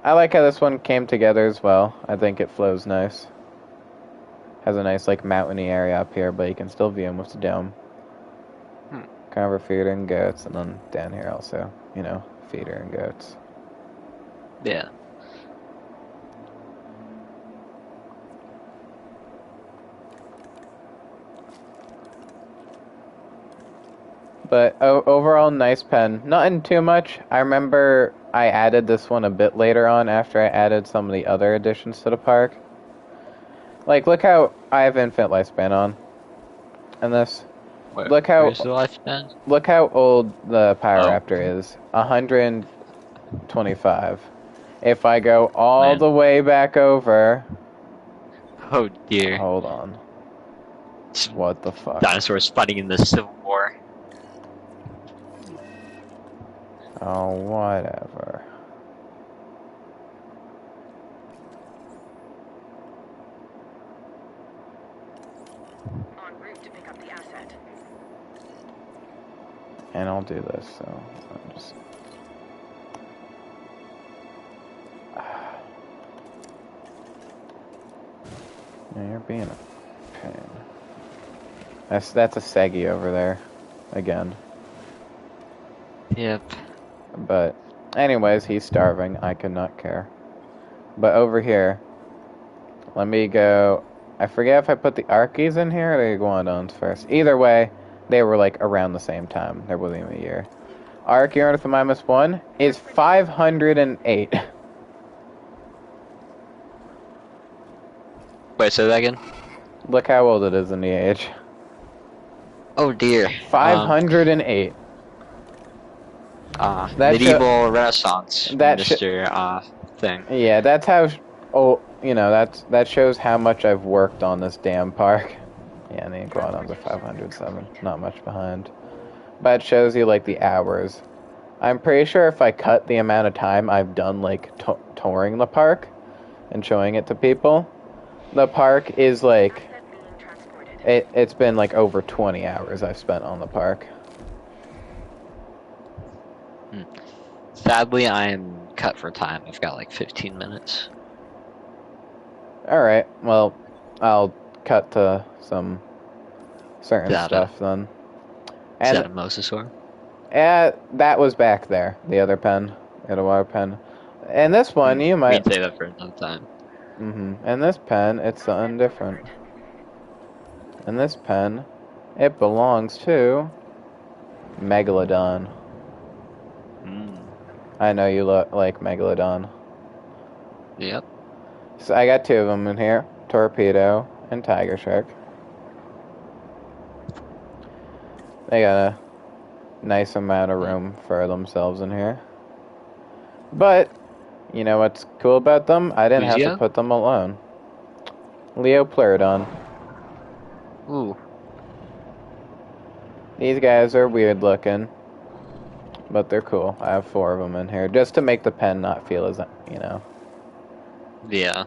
Speaker 1: I like how this one came together as well. I think it flows nice. Has a nice like mountainy area up here, but you can still view them with the dome. Carnivore, feeder, and goats, and then down here also, you know, feeder and goats.
Speaker 2: Yeah.
Speaker 1: But overall, nice pen. Nothing too much. I remember I added this one a bit later on after I added some of the other additions to the park. Like, look how I have infinite lifespan on. And this.
Speaker 2: Wait,
Speaker 1: look how
Speaker 2: where's the lifespan?
Speaker 1: Look how old the Pyroraptor is. 125. If I go all the way back over.
Speaker 2: Oh dear.
Speaker 1: Hold on. What the fuck?
Speaker 2: Dinosaurs fighting in the Civil War.
Speaker 1: Oh, whatever.
Speaker 3: En route to pick up the asset.
Speaker 1: And I'll do this, so I'm just... Yeah, you're being a pain. That's a Segi over there. Again.
Speaker 2: Yep.
Speaker 1: But, anyways, he's starving. I could not care. But over here, let me go... I forget if I put the Archies in here or the Iguanodons first. Either way, they were like around the same time. There wasn't even a year. Archaeornithomimus 1 is 508.
Speaker 2: Wait, say that again?
Speaker 1: Look how old it is in the age.
Speaker 2: Oh dear.
Speaker 1: 508.
Speaker 2: Medieval Renaissance minister thing.
Speaker 1: Yeah, that's how... you know, that shows how much I've worked on this damn park. Yeah, and the Iguanodons are 507. Not much behind. But it shows you, like, the hours. I'm pretty sure if I cut the amount of time I've done, like, touring the park and showing it to people, the park is, like... It's been, like, over 20 hours I've spent on the park.
Speaker 2: Sadly, I am cut for time. I've got, like, 15 minutes.
Speaker 1: Alright, well, I'll cut to some certain stuff then.
Speaker 2: And is that a mosasaur?
Speaker 1: That was back there, the other pen, the other water pen. And this one, you might...
Speaker 2: We can say that for another time.
Speaker 1: And this pen, it's something different. And this pen, it belongs to... Megalodon. I know you like Megalodon.
Speaker 2: Yep.
Speaker 1: So I got two of them in here. Torpedo and Tiger Shark. They got a nice amount of room for themselves in here. But, you know what's cool about them? I didn't
Speaker 2: Who's
Speaker 1: have to
Speaker 2: you?
Speaker 1: put them alone. Leopleurodon.
Speaker 2: Ooh.
Speaker 1: These guys are weird looking, but they're cool. I have 4 of them in here, just to make the pen not feel as, you know.
Speaker 2: Yeah.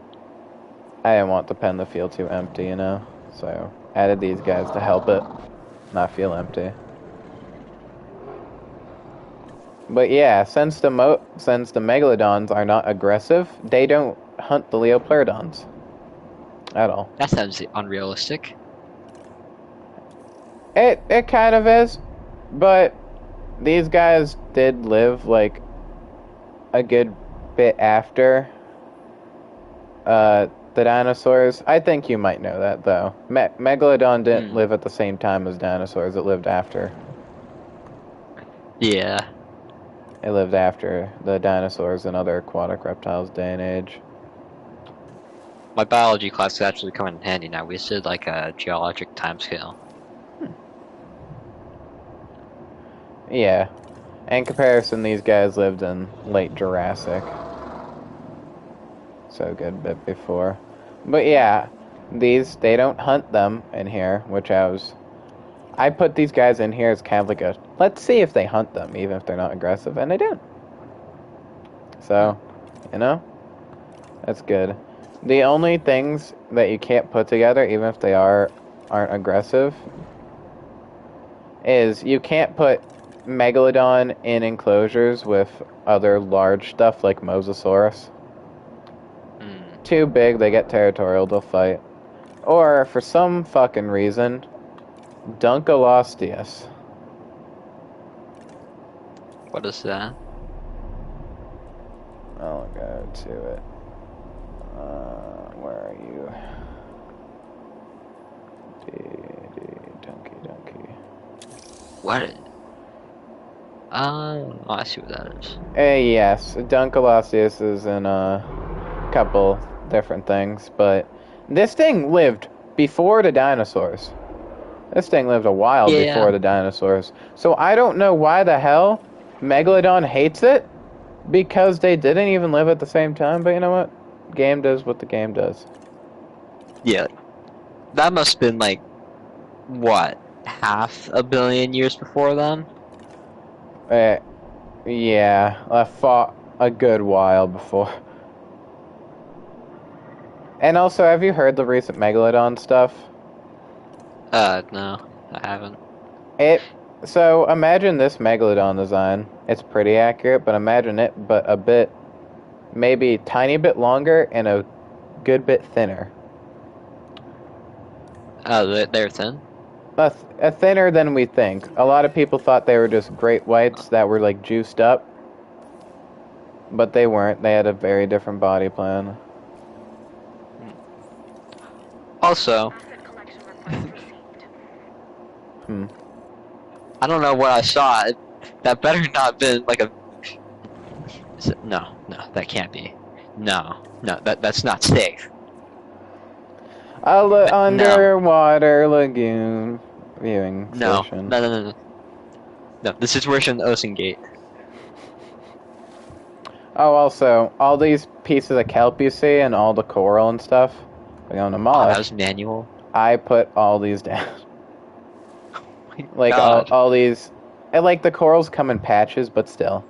Speaker 1: I didn't want the pen to feel too empty, you know. So, added these guys to help it not feel empty. But yeah, since the megalodons are not aggressive, they don't hunt the leopleurodons at all.
Speaker 2: That sounds unrealistic.
Speaker 1: It kind of is, but these guys did live like a good bit after the dinosaurs. I think you might know that though. Megalodon didn't live at the same time as dinosaurs. It lived after.
Speaker 2: Yeah.
Speaker 1: It lived after the dinosaurs and other aquatic reptiles day and age.
Speaker 2: My biology class is actually coming in handy now. We did like a geologic timescale.
Speaker 1: Yeah. In comparison, these guys lived in late Jurassic. So good bit before. But yeah, they don't hunt them in here, which I put these guys in here as kind of like a, let's see if they hunt them, even if they're not aggressive, and they didn't. So, you know, that's good. The only things that you can't put together, even if they aren't aggressive, is you can't put Megalodon in enclosures with other large stuff like Mosasaurus. Too big, they get territorial, they'll fight. Or, for some fucking reason, Dunkleosteus.
Speaker 2: What is that?
Speaker 1: I'll go to it. Where are you? Donkey.
Speaker 2: What? Oh, I see what that is.
Speaker 1: Yes, Dunkleosteus is in a couple different things, but this thing lived before the dinosaurs. This thing lived a while before the dinosaurs. So I don't know why the hell Megalodon hates it, because they didn't even live at the same time, but you know what? Game does what the game does.
Speaker 2: Yeah. That must have been like, what, half a billion years before then?
Speaker 1: Yeah, I fought a good while before. And also, have you heard the recent Megalodon stuff?
Speaker 2: No, I haven't.
Speaker 1: So imagine this Megalodon design. It's pretty accurate, but imagine it, but a bit, maybe tiny bit longer and a good bit thinner.
Speaker 2: Oh, they're thin?
Speaker 1: A thinner than we think. A lot of people thought they were just great whites that were like juiced up, but they weren't. They had a very different body plan.
Speaker 2: Also,
Speaker 3: Asset collection request received.
Speaker 2: I don't know what I saw. That better not have been like a... No, that can't be. No, that's not safe.
Speaker 1: Underwater lagoon viewing station.
Speaker 2: No. No, the situation in Ocean Gate.
Speaker 1: Oh, also, all these pieces of kelp you see and all the coral and stuff, we own them all.
Speaker 2: Oh, that was manual.
Speaker 1: I put all these down. Like
Speaker 2: God.
Speaker 1: all these, and like the corals come in patches, but still,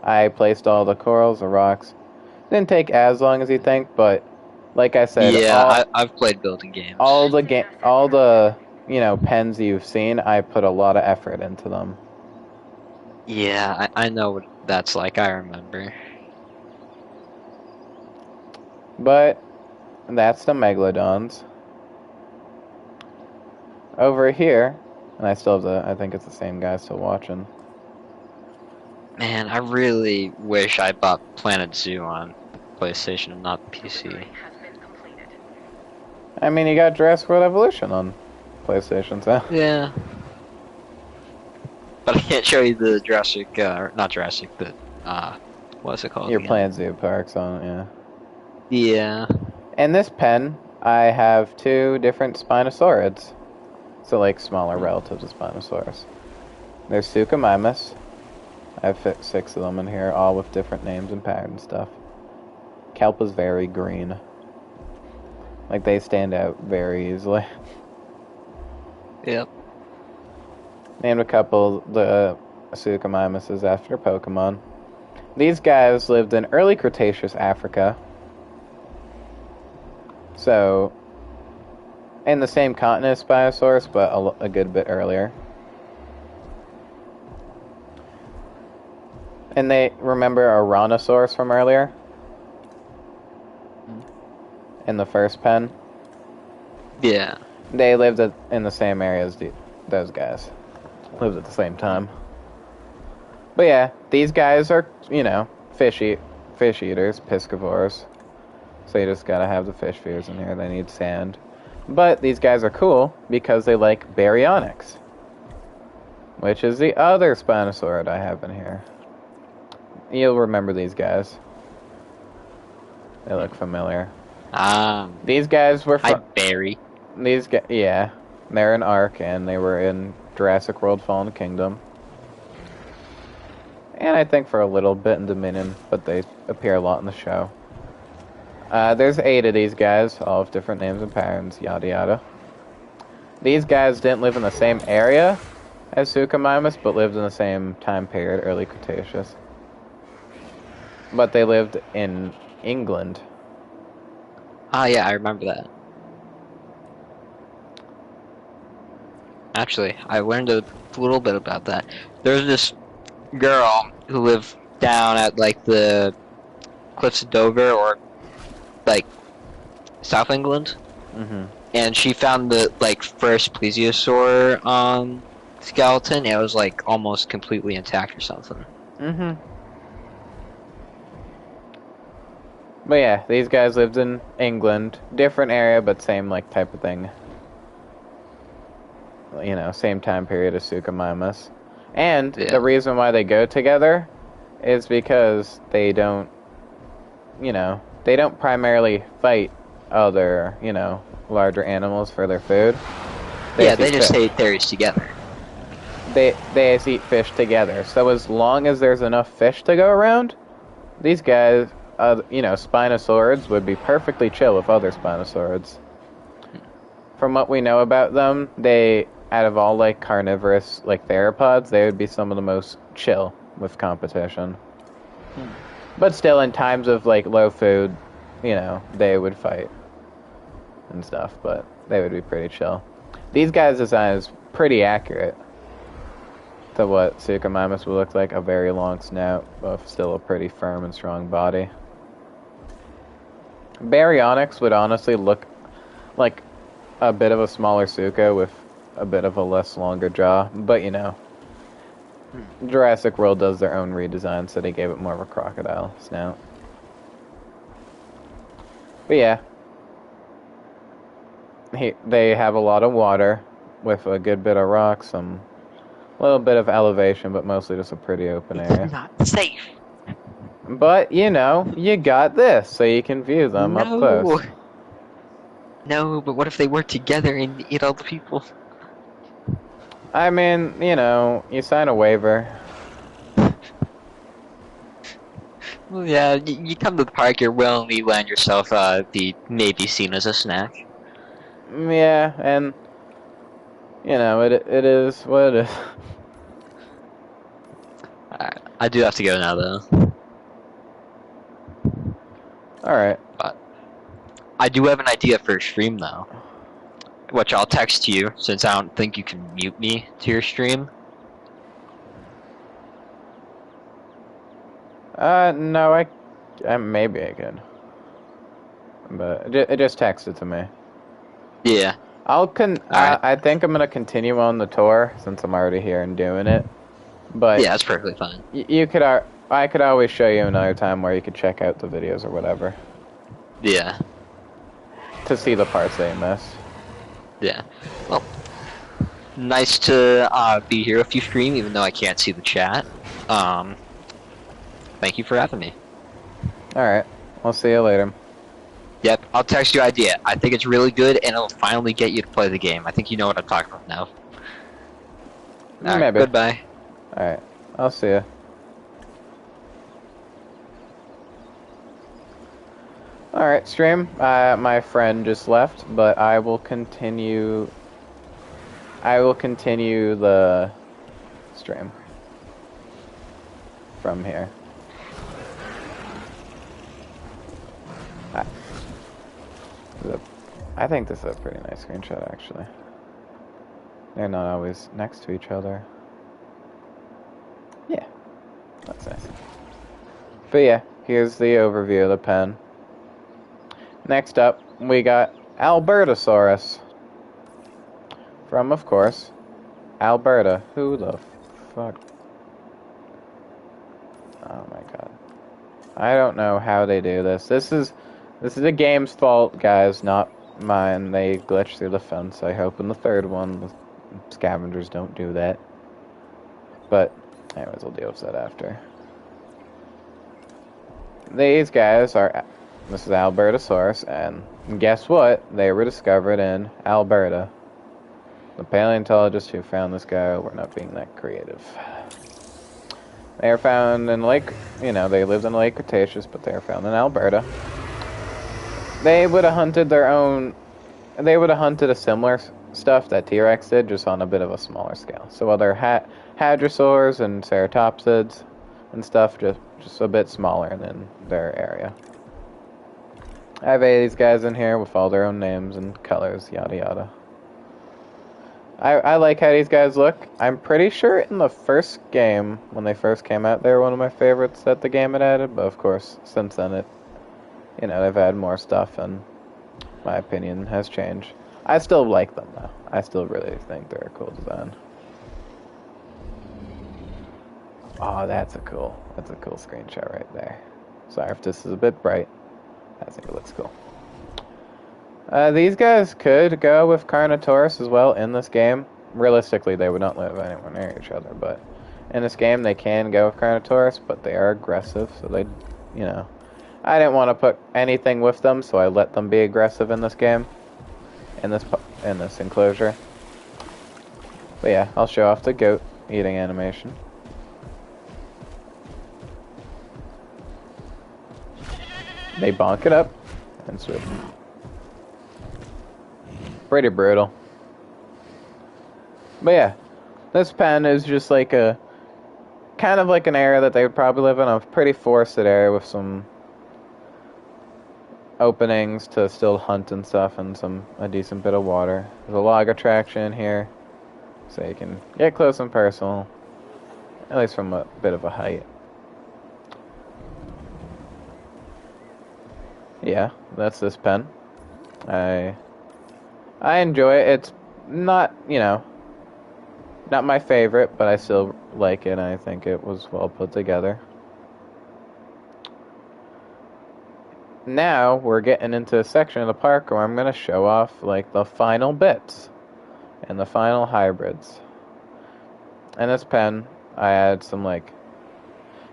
Speaker 1: I placed all the corals, the rocks. Didn't take as long as you think, but like I said,
Speaker 2: Yeah, I've played building games.
Speaker 1: all the pens you've seen, I put a lot of effort into them.
Speaker 2: Yeah, I know what that's like. I remember.
Speaker 1: But that's the megalodons. Over here, and I still have I think it's the same guy still watching.
Speaker 2: Man, I really wish I bought Planet Zoo on PlayStation and not PC.
Speaker 3: Has been completed.
Speaker 1: I mean, you got Jurassic World Evolution on PlayStation, so.
Speaker 2: Yeah. But I can't show you the Jurassic, not Jurassic, the, what's it called?
Speaker 1: You're playing Zoo Parks on it, yeah.
Speaker 2: Yeah.
Speaker 1: In this pen, I have 2 different Spinosaurids. So, like, smaller relatives of Spinosaurus. There's Suchomimus I have 6 of them in here, all with different names and patterns and stuff. Kelp is very green. Like, they stand out very easily.
Speaker 2: Yep.
Speaker 1: Named a couple the Suchomimuses after Pokemon. These guys lived in early Cretaceous Africa. So, in the same continent as Spinosaurus, but a good bit earlier. And they remember a Rhinosaurus from earlier? In the first pen?
Speaker 2: Yeah.
Speaker 1: They lived in the same area as those guys. Lived at the same time. But yeah, these guys are, fish eaters, piscivores. So you just gotta have the fish feeders in here. They need sand. But these guys are cool because they like baryonyx, which is the other Spinosaurid I have in here. You'll remember these guys. They look familiar. These guys were
Speaker 2: I bury.
Speaker 1: These guys, yeah. They're in Ark, and they were in Jurassic World Fallen Kingdom. And I think for a little bit in Dominion, but they appear a lot in the show. There's 8 of these guys, all with different names and patterns, yada yada. These guys didn't live in the same area as Suchomimus, but lived in the same time period, early Cretaceous. But they lived in England.
Speaker 2: Ah, yeah, I remember that. Actually, I learned a little bit about that. There's this girl who lived down at, like, the cliffs of Dover, or, like, South England.
Speaker 1: Mm-hmm.
Speaker 2: And she found the, like, first plesiosaur skeleton. It was, like, almost completely intact or something.
Speaker 1: Mm-hmm. But yeah, these guys lived in England. Different area, but same, like, type of thing. Same time period as Suchomimus. And the reason why they go together is because they don't, they don't primarily fight other, larger animals for their food.
Speaker 2: They just ate berries together.
Speaker 1: They just eat fish together. So as long as there's enough fish to go around, these guys, Spinosaurids would be perfectly chill with other Spinosaurids. From what we know about them, out of all, like, carnivorous, like, theropods, they would be some of the most chill with competition. But still, in times of, like, low food, they would fight and stuff, but they would be pretty chill. These guys' design is pretty accurate to what Suchomimus would look like. A very long snout, but still a pretty firm and strong body. Baryonyx would honestly look like a bit of a smaller Sucho with a bit of a less longer jaw, but Jurassic World does their own redesign, so they gave it more of a crocodile snout. But yeah, they have a lot of water with a good bit of rock, some little bit of elevation, but mostly just a pretty open area.
Speaker 2: It's not safe.
Speaker 1: But you got this, so you can view them up close.
Speaker 2: No, but what if they work together and eat all the people?
Speaker 1: I mean, you sign a waiver.
Speaker 2: Well, yeah, you come to the park, you're willingly letting yourself be maybe seen as a snack.
Speaker 1: Yeah, and it is what it is.
Speaker 2: Alright, I do have to go now, though.
Speaker 1: Alright.
Speaker 2: But I do have an idea for a stream, though. Which I'll text to you, since I don't think you can mute me to your stream.
Speaker 1: No, maybe I could. But just text it to me.
Speaker 2: Yeah.
Speaker 1: I think I'm gonna continue on the tour since I'm already here and doing it. But
Speaker 2: yeah, that's perfectly fine.
Speaker 1: I could always show you another time where you could check out the videos or whatever.
Speaker 2: Yeah.
Speaker 1: To see the parts that you missed.
Speaker 2: Yeah. Well, nice to be here with you stream, even though I can't see the chat. Thank you for having me.
Speaker 1: Alright. I'll see you later.
Speaker 2: Yep, I'll text you idea. I think it's really good, and it'll finally get you to play the game. I think you know what I'm talking about now. Alright,
Speaker 1: Maybe.
Speaker 2: goodbye.
Speaker 1: Alright. I'll see you. Alright, stream. My friend just left, but I will continue. I will continue the stream from here. I think this is a pretty nice screenshot, actually. They're not always next to each other. Yeah, that's nice. But yeah, here's the overview of the pen. Next up, we got Albertosaurus. From, of course, Alberta. Who the fuck? Oh my god. I don't know how they do this. This is the game's fault, guys, not mine. They glitched through the fence. I hope in the third one the scavengers don't do that. But, anyways, we'll deal with that after. These guys are... This is Albertosaurus, and guess what? They were discovered in Alberta. The paleontologists who found this guy were not being that creative. They are found in Lake... You know, they lived in Lake Cretaceous, but they are found in Alberta. They would have hunted their own... They would have hunted a similar stuff that T-Rex did, just on a bit of a smaller scale. So other hadrosaurs and ceratopsids and stuff, just a bit smaller than their area. I have these guys in here with all their own names and colors, yada yada. I like how these guys look. I'm pretty sure in the first game, when they first came out, they were one of my favorites that the game had added, but of course, since then they've added more stuff, and my opinion has changed. I still like them, though. I still really think they're a cool design. Oh, that's a cool screenshot right there. Sorry if this is a bit bright. I think it looks cool. These guys could go with Carnotaurus as well in this game. Realistically, they would not live anywhere near each other, but in this game, they can go with Carnotaurus, but they are aggressive, so they, I didn't want to put anything with them, so I let them be aggressive in this game, in this enclosure. But yeah, I'll show off the goat eating animation. They bonk it up and swim. Pretty brutal. But yeah, this pen is just like kind of like an area that they would probably live in, a pretty forested area with some openings to still hunt and stuff, and a decent bit of water. There's a log attraction here, so you can get close and personal, at least from a bit of a height. Yeah, that's this pen. I enjoy it. It's not, not my favorite, but I still like it, and I think it was well put together. Now, we're getting into a section of the park where I'm going to show off, the final bits and the final hybrids. In this pen, I add some,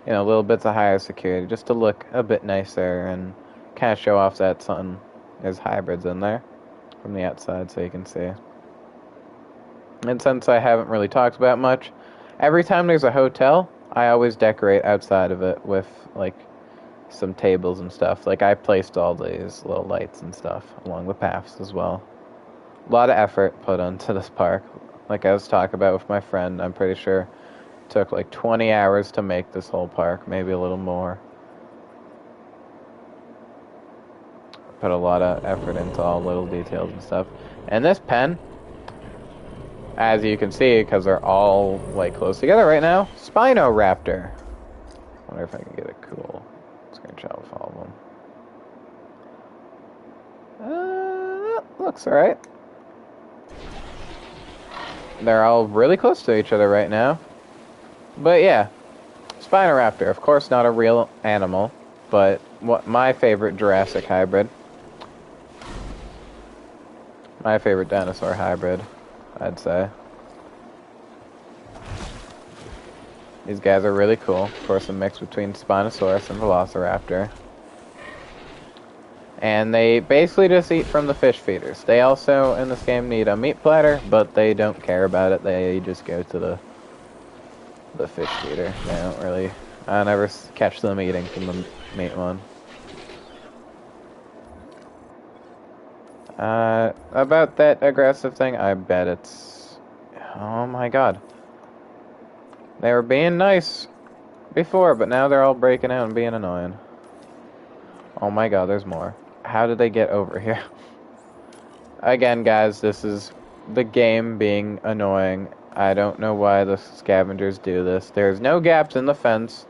Speaker 1: little bits of higher security just to look a bit nicer and kind of show off that there's hybrids in there from the outside so you can see. And since I haven't really talked about much, every time there's a hotel, I always decorate outside of it with, some tables and stuff. I placed all these little lights and stuff along the paths as well. A lot of effort put into this park. Like I was talking about with my friend, I'm pretty sure it took 20 hours to make this whole park, maybe a little more. Put a lot of effort into all little details and stuff. And this pen, as you can see, because they're all close together right now, Spinoraptor. Wonder if I can get a cool screenshot with all of them. Looks alright. They're all really close to each other right now. But yeah, Spinoraptor, of course not a real animal, but my favorite Jurassic hybrid. My favorite dinosaur hybrid, I'd say. These guys are really cool. Of course, a mix between Spinosaurus and Velociraptor. And they basically just eat from the fish feeders. They also, in this game, need a meat platter, but they don't care about it. They just go to the fish feeder. They don't really... I never catch them eating from the meat one. About that aggressive thing, I bet it's... Oh my god. They were being nice before, but now they're all breaking out and being annoying. Oh my god, there's more. How did they get over here? Again, guys, this is the game being annoying. I don't know why the scavengers do this. There's no gaps in the fence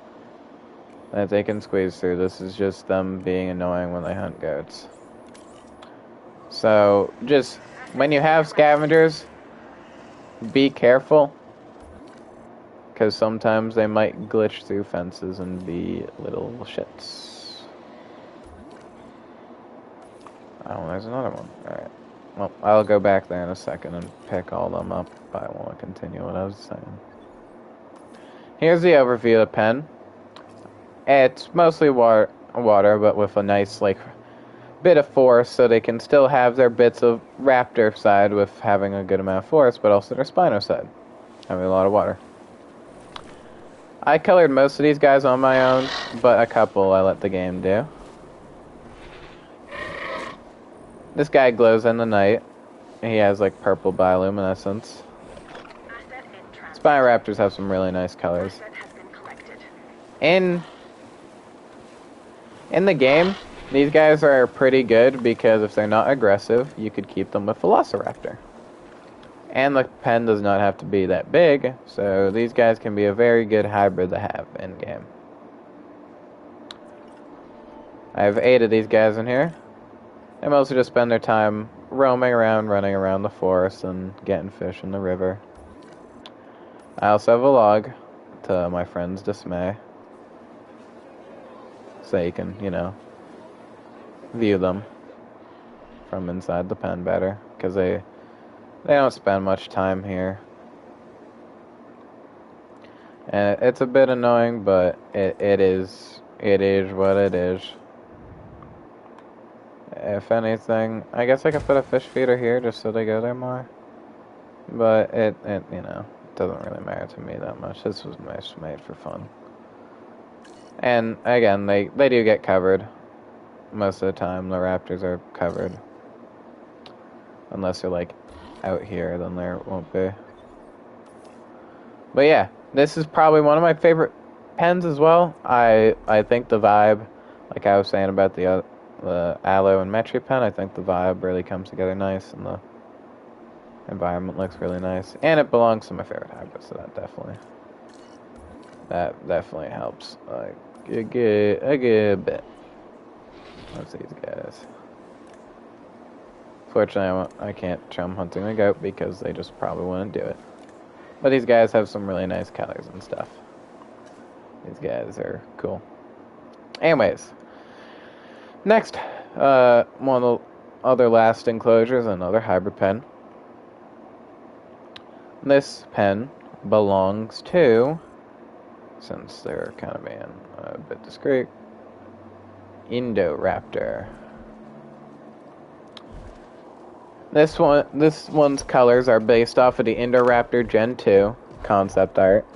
Speaker 1: that they can squeeze through. This is just them being annoying when they hunt goats. So, just, when you have scavengers, be careful. Because sometimes they might glitch through fences and be little shits. Oh, there's another one. Alright. Well, I'll go back there in a second and pick all them up. But I want to continue what I was saying. Here's the overview of the pen. It's mostly water, but with a nice, like, bit of forest, so they can still have their bits of raptor side with having a good amount of forest, but also their spino side, having a lot of water. I colored most of these guys on my own, but a couple I let the game do. This guy glows in the night. He has like purple bioluminescence. Spiroraptors have some really nice colors. In the game, these guys are pretty good because if they're not aggressive, you could keep them with Velociraptor. And the pen does not have to be that big, so these guys can be a very good hybrid to have in-game. I have 8 of these guys in here. They mostly just spend their time roaming around, running around the forest, and getting fish in the river. I also have a log, to my friend's dismay. So you can, you know, view them from inside the pen better, because they don't spend much time here. And it's a bit annoying, but it is what it is. If anything, I guess I could put a fish feeder here just so they go there more. But it you know, doesn't really matter to me that much. This was made for fun. And again, they do get covered. Most of the time, the raptors are covered. Unless they're like out here, then there won't be. But yeah, this is probably one of my favorite pens as well. I think the vibe, like I was saying about the Aloe and Metri pen, I think the vibe really comes together nice, and the environment looks really nice. And it belongs to my favorite hybrid, so that definitely helps like a good bit. What's these guys? Fortunately, I can't chum hunting the goat because they just probably wouldn't do it. But these guys have some really nice colors and stuff. These guys are cool. Anyways, next, one of the other last enclosures, another hybrid pen. This pen belongs to, since they're kind of being a bit discreet, Indoraptor. This one's colors are based off of the Indoraptor Gen 2 concept art.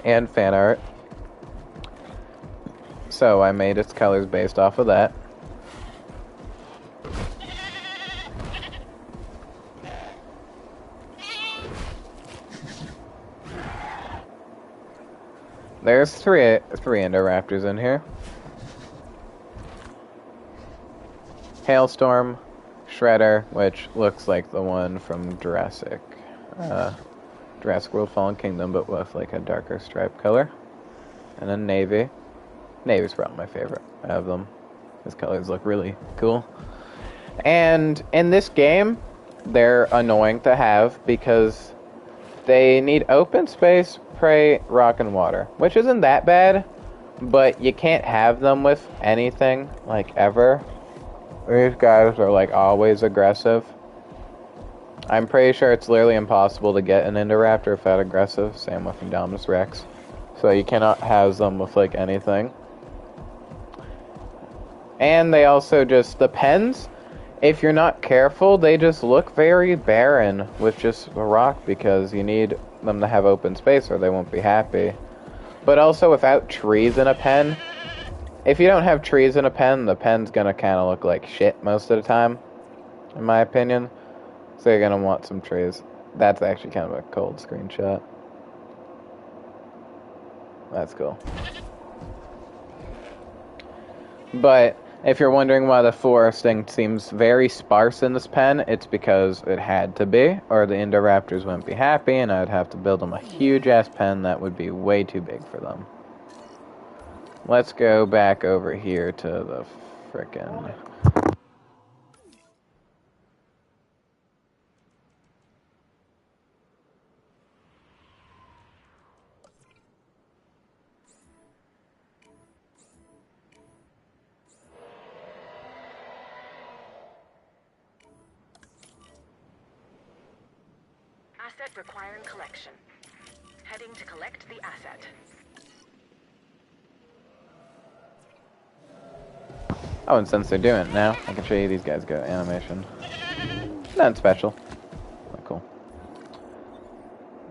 Speaker 1: And fan art. So I made its colors based off of that. There's three Indoraptors in here. Hailstorm, Shredder, which looks like the one from Jurassic World Fallen Kingdom, but with like a darker stripe color. And then Navy. Navy's probably my favorite of them. His colors look really cool. And in this game, they're annoying to have because they need open space, prey, rock, and water, which isn't that bad, but you can't have them with anything, like, ever. These guys are, like, always aggressive. I'm pretty sure it's literally impossible to get an Indoraptor if that aggressive, same with Indominus Rex. So you cannot have them with, like, anything. And they also just, the pens, if you're not careful, they just look very barren with just a rock because you need them to have open space or they won't be happy. But also, without trees in a pen, if you don't have trees in a pen, the pen's gonna kind of look like shit most of the time, in my opinion. So you're gonna want some trees. That's actually kind of a cold screenshot. That's cool. But if you're wondering why the foresting seems very sparse in this pen, it's because it had to be, or the Indoraptors wouldn't be happy, and I'd have to build them a huge-ass pen that would be way too big for them. Let's go back over here to the frickin'...
Speaker 3: Asset requiring collection. Heading to collect the asset.
Speaker 1: Oh, and since they're doing it now, I can show you these guys go animation. Nothing special. Not cool.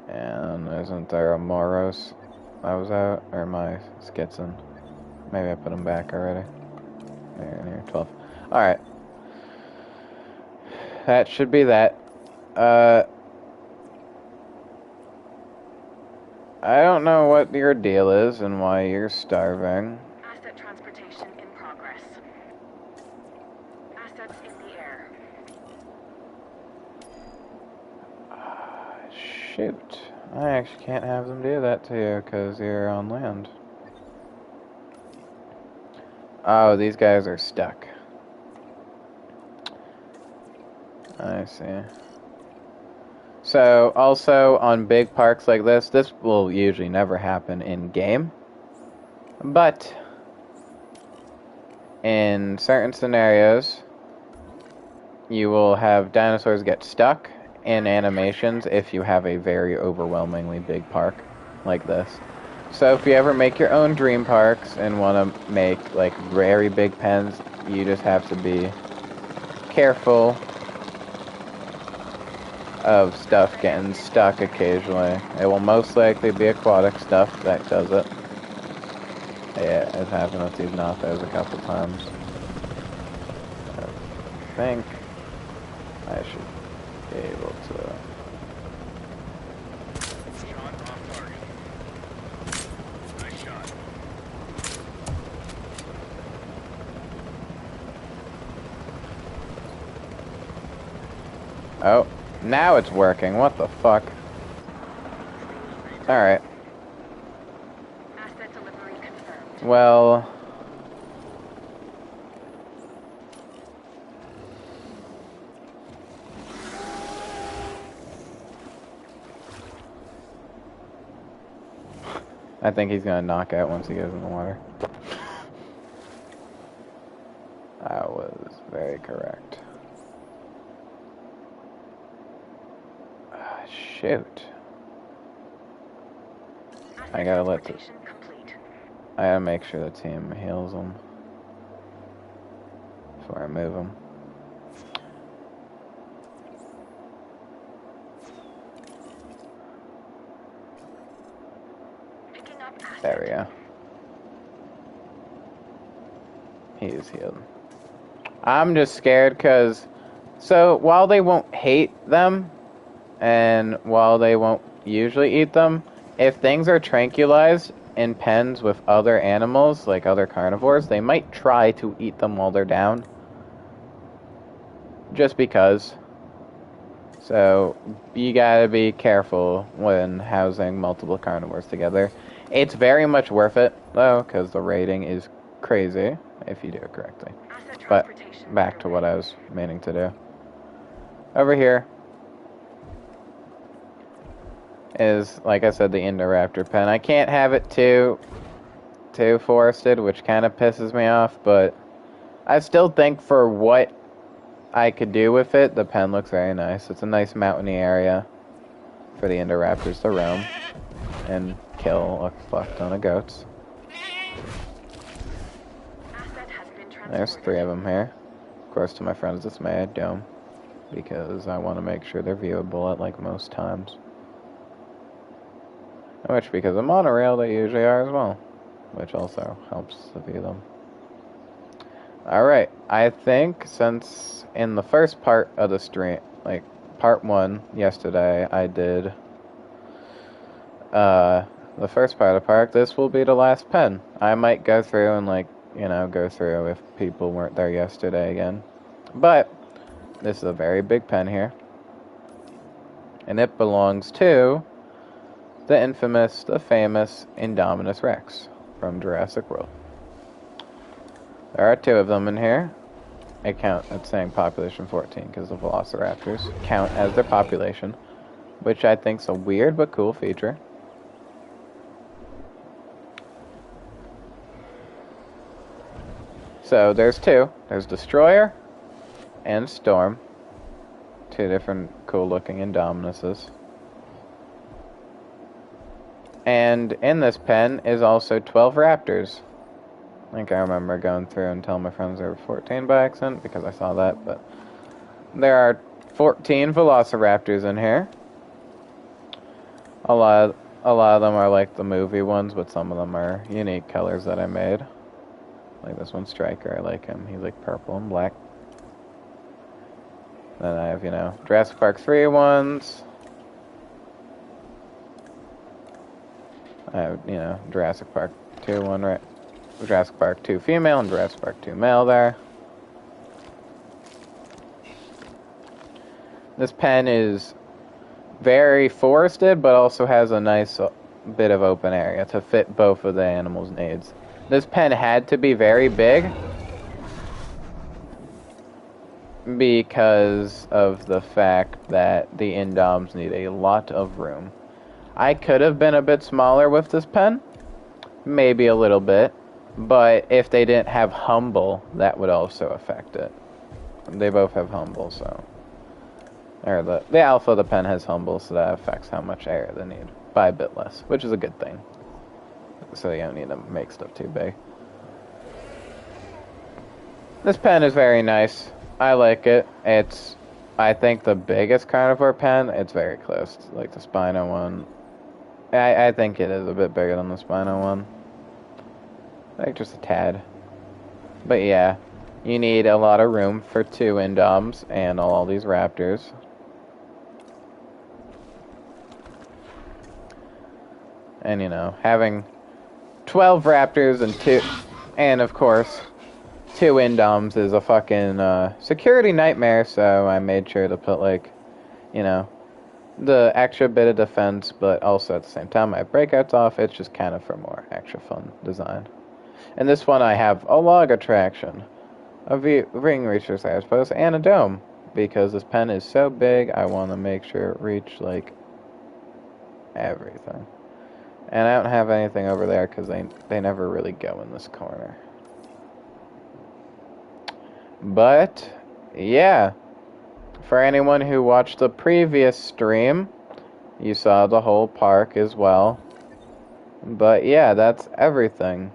Speaker 1: And isn't there a Moros that was out? Or am I skitzing? Maybe I put them back already. There, in here, 12. Alright. That should be that. I don't know what your deal is and why you're starving.
Speaker 3: Asset transportation in progress. Assets in the air.
Speaker 1: Shoot. I actually can't have them do that to you because you're on land. Oh, these guys are stuck. I see. So, also, on big parks like this will usually never happen in-game. But, in certain scenarios, you will have dinosaurs get stuck in animations if you have a very overwhelmingly big park like this. So if you ever make your own dream parks and want to make like very big pens, you just have to be careful of stuff getting stuck occasionally. It will most likely be aquatic stuff that does it. Yeah, it's happened with these Nothos a couple times. I think I should be able to... Oh, now it's working. What the fuck? Alright.
Speaker 3: Asset delivery confirmed.
Speaker 1: Well... I think he's gonna knock out once he goes in the water. I was very correct. Shoot. I gotta let the... I gotta make sure the team heals them before I move them. There we go. He is healed. I'm just scared because... So, while they won't hate them, and while they won't usually eat them, if things are tranquilized in pens with other animals, like other carnivores, they might try to eat them while they're down. Just because. So, you gotta be careful when housing multiple carnivores together. It's very much worth it, though, because the rating is crazy, if you do it correctly. But, back to what I was meaning to do. Over here is, like I said, the Indoraptor pen. I can't have it too forested, which kind of pisses me off, but I still think for what I could do with it, the pen looks very nice. It's a nice mountainy area for the Indoraptors to roam and kill a fuck ton of goats. There's 3 of them here. Of course, to my friends, it's my dome, because I want to make sure they're viewable at like most times. Which, because of monorail, they usually are as well, which also helps to view them. Alright, I think since in the first part of the stream, like part 1 yesterday, I did the first part of the park, this will be the last pen. I might go through and go through if people weren't there yesterday again. But this is a very big pen here. And it belongs to the infamous, the famous Indominus Rex from Jurassic World. There are 2 of them in here. It's saying population 14 because the Velociraptors count as their population, which I think is a weird but cool feature. So there's 2. There's Destroyer and Storm. 2 different cool looking Indominuses. And in this pen is also 12 Raptors. I think I remember going through and telling my friends there were 14 by accident because I saw that, but there are 14 Velociraptors in here. A lot of them are like the movie ones, but some of them are unique colors that I made. Like this one, Striker, I like him. He's like purple and black. Then I have, Jurassic Park 3 ones. I have, Jurassic Park 2 one, right? Jurassic Park 2 female and Jurassic Park 2 male there. This pen is very forested, but also has a nice bit of open area to fit both of the animals' needs. This pen had to be very big because of the fact that the Indoms need a lot of room. I could have been a bit smaller with this pen, maybe a little bit, but if they didn't have Humble, that would also affect it. They both have Humble, so... Or the alpha of the pen has Humble, so that affects how much area they need by a bit less, which is a good thing. So you don't need to make stuff too big. This pen is very nice. I like it. It's, I think, the biggest carnivore pen. It's very close to, like, the Spino one. I think it is a bit bigger than the Spino one. Like, just a tad. But yeah, you need a lot of room for 2 Indoms and all these Raptors. And, having 12 Raptors and of course, 2 Indoms is a fucking security nightmare, so I made sure to put, like, the extra bit of defense, but also at the same time I have breakouts off. It's just kind of for more extra fun design. And this one I have a log attraction, a ring reacher, I suppose, and a dome, because this pen is so big, I want to make sure it reach, like, everything. And I don't have anything over there because they never really go in this corner. But, yeah. For anyone who watched the previous stream, you saw the whole park as well. But yeah, that's everything.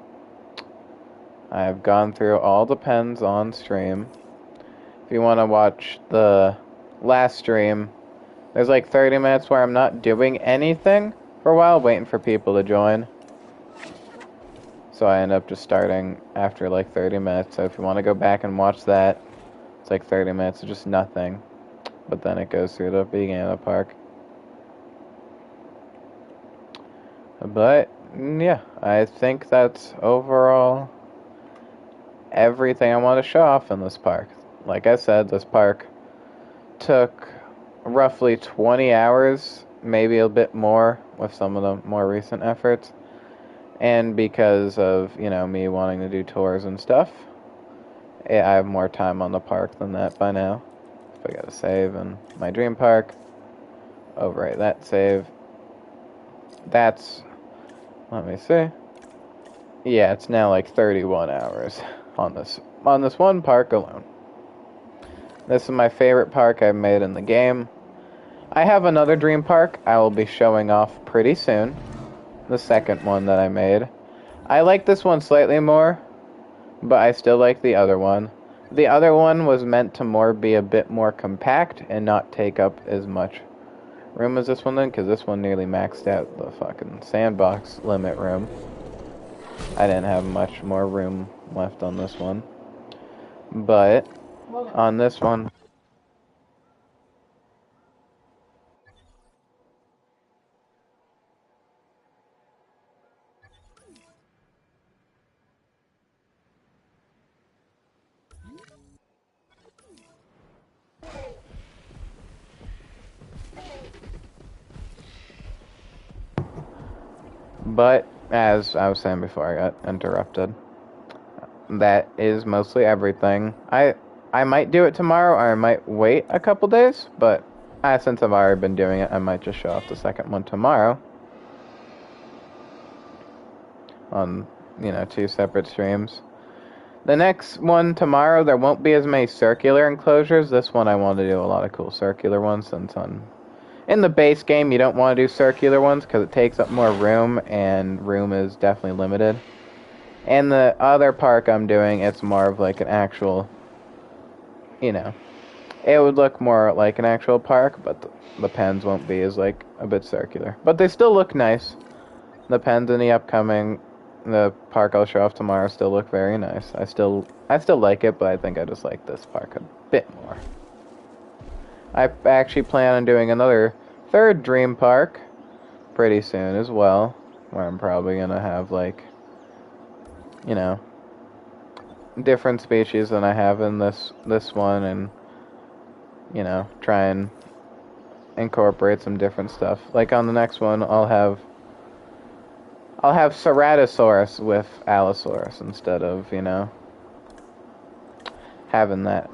Speaker 1: I've gone through all the pens on stream. If you want to watch the last stream, there's like 30 minutes where I'm not doing anything for a while, waiting for people to join. So I end up just starting after like 30 minutes. So if you want to go back and watch that, it's like 30 minutes of just nothing. But then it goes through the beginning of the park. But, yeah, I think that's overall everything I want to show off in this park. Like I said, this park took roughly 20 hours, maybe a bit more with some of the more recent efforts. And because of, me wanting to do tours and stuff, I have more time on the park than that by now. I gotta save in my dream park. Overwrite that save. That's, let me see. Yeah, it's now like 31 hours on this one park alone. This is my favorite park I've made in the game. I have another dream park I will be showing off pretty soon. The second one that I made. I like this one slightly more, but I still like the other one. The other one was meant to be a bit more compact and not take up as much room as this one did, because this one nearly maxed out the fucking sandbox limit room. I didn't have much more room left on this one. But on this one, but as I was saying before I got interrupted, that is mostly everything. I might do it tomorrow, or I might wait a couple days, but since I've already been doing it, I might just show off the second one tomorrow on, 2 separate streams. The next one tomorrow, there won't be as many circular enclosures. This one I want to do a lot of cool circular ones, since in the base game you don't want to do circular ones because it takes up more room, and room is definitely limited. And the other park I'm doing, it's more of like an actual, it would look more like an actual park, but the pens won't be as like a bit circular. But they still look nice. The pens in the park I'll show off tomorrow still look very nice. I still like it, but I think I just like this park a bit more. I actually plan on doing another third dream park pretty soon as well, where I'm probably gonna have like, different species than I have in this one, and try and incorporate some different stuff. Like on the next one, I'll have Ceratosaurus with Allosaurus instead of, having that,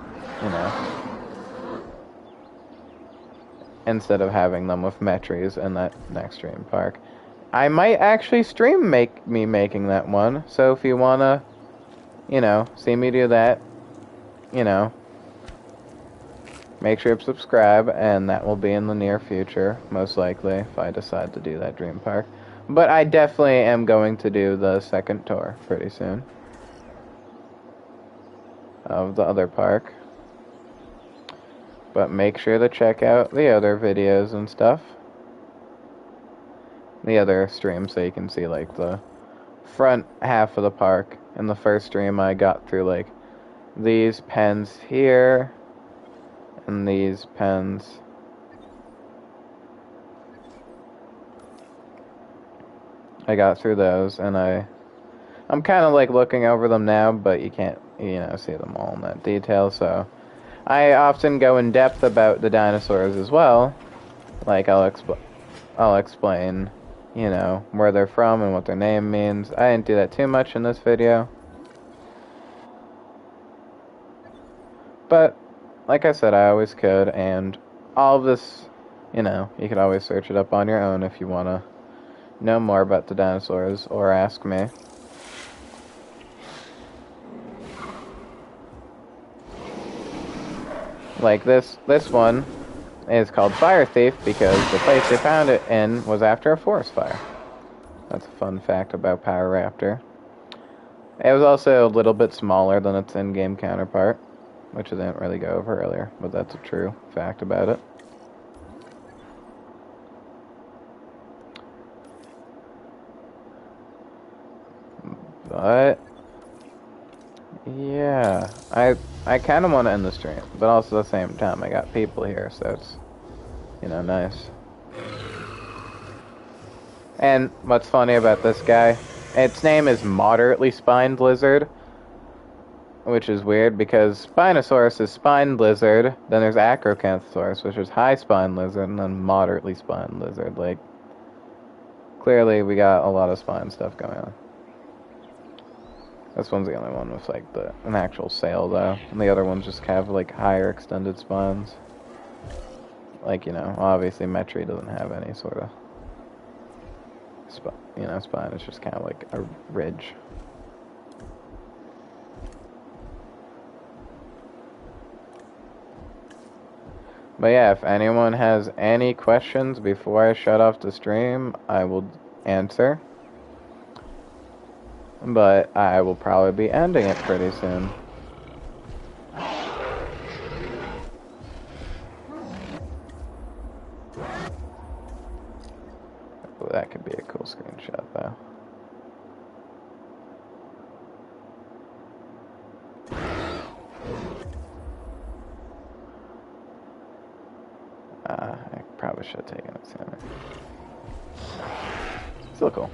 Speaker 1: instead of having them with Metries in that next dream park. I might actually stream me making that one, so if you wanna, see me do that, make sure to subscribe, and that will be in the near future, most likely, if I decide to do that dream park. But I definitely am going to do the second tour pretty soon of the other park. But make sure to check out the other videos and stuff. The other streams, so you can see like the front half of the park. In the first stream I got through like these pens here and these pens. I got through those, and I'm kind of like looking over them now, but you can't, see them all in that detail, so I often go in depth about the dinosaurs as well. Like I'll explain, where they're from and what their name means. I didn't do that too much in this video. But like I said, I always could, and all of this, you could always search it up on your own if you want to know more about the dinosaurs or ask me. Like this one is called Fire Thief because the place they found it in was after a forest fire. That's a fun fact about Power Raptor. It was also a little bit smaller than its in-game counterpart, which I didn't really go over earlier, but that's a true fact about it. But yeah, I kind of want to end the stream, but also at the same time I got people here, so it's nice. And what's funny about this guy, its name is Moderately Spined Lizard, which is weird because Spinosaurus is Spined Lizard, then there's Acrocanthosaurus, which is High Spined Lizard, and then Moderately Spined Lizard. Like, clearly we got a lot of spine stuff going on. This one's the only one with like an actual sail though, and the other ones just have like higher extended spines. Like, obviously Metri doesn't have any sort of spine. It's just kind of like a ridge. But yeah, if anyone has any questions before I shut off the stream, I will answer. But I will probably be ending it pretty soon. Oh, that could be a cool screenshot though. probably should have taken it sooner. Still cool.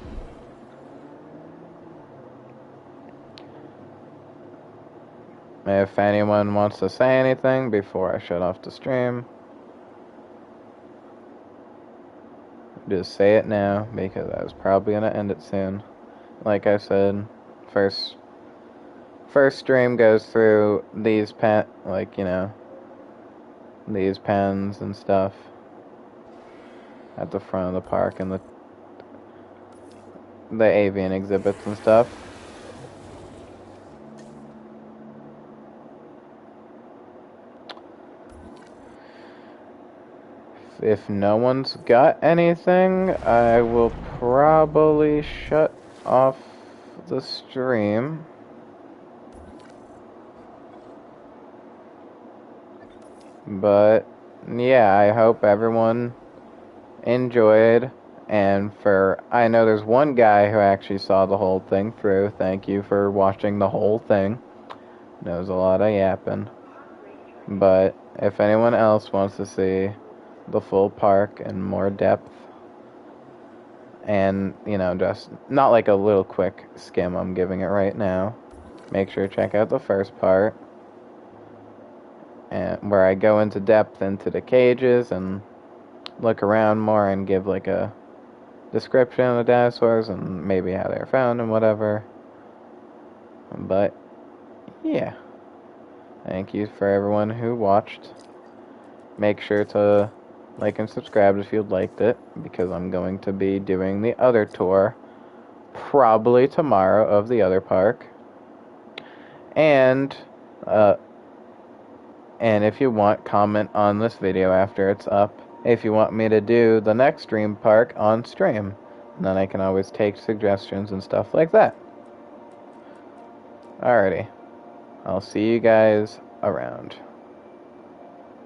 Speaker 1: If anyone wants to say anything before I shut off the stream, just say it now, because I was probably gonna end it soon. Like I said, first stream goes through these these pens and stuff at the front of the park and the avian exhibits and stuff. If no one's got anything, I will probably shut off the stream. But yeah, I hope everyone enjoyed. And I know there's one guy who actually saw the whole thing through. Thank you for watching the whole thing. There was a lot of yapping. But if anyone else wants to see the full park in more depth, and, just not like a little quick skim I'm giving it right now, make sure to check out the first part, and where I go into depth into the cages and look around more and give like a description of the dinosaurs and maybe how they're found and whatever. But yeah, thank you for everyone who watched. Make sure to like and subscribe if you liked it, because I'm going to be doing the other tour probably tomorrow of the other park. And if you want, comment on this video after it's up if you want me to do the next dream park on stream. And then I can always take suggestions and stuff like that. Alrighty. I'll see you guys around.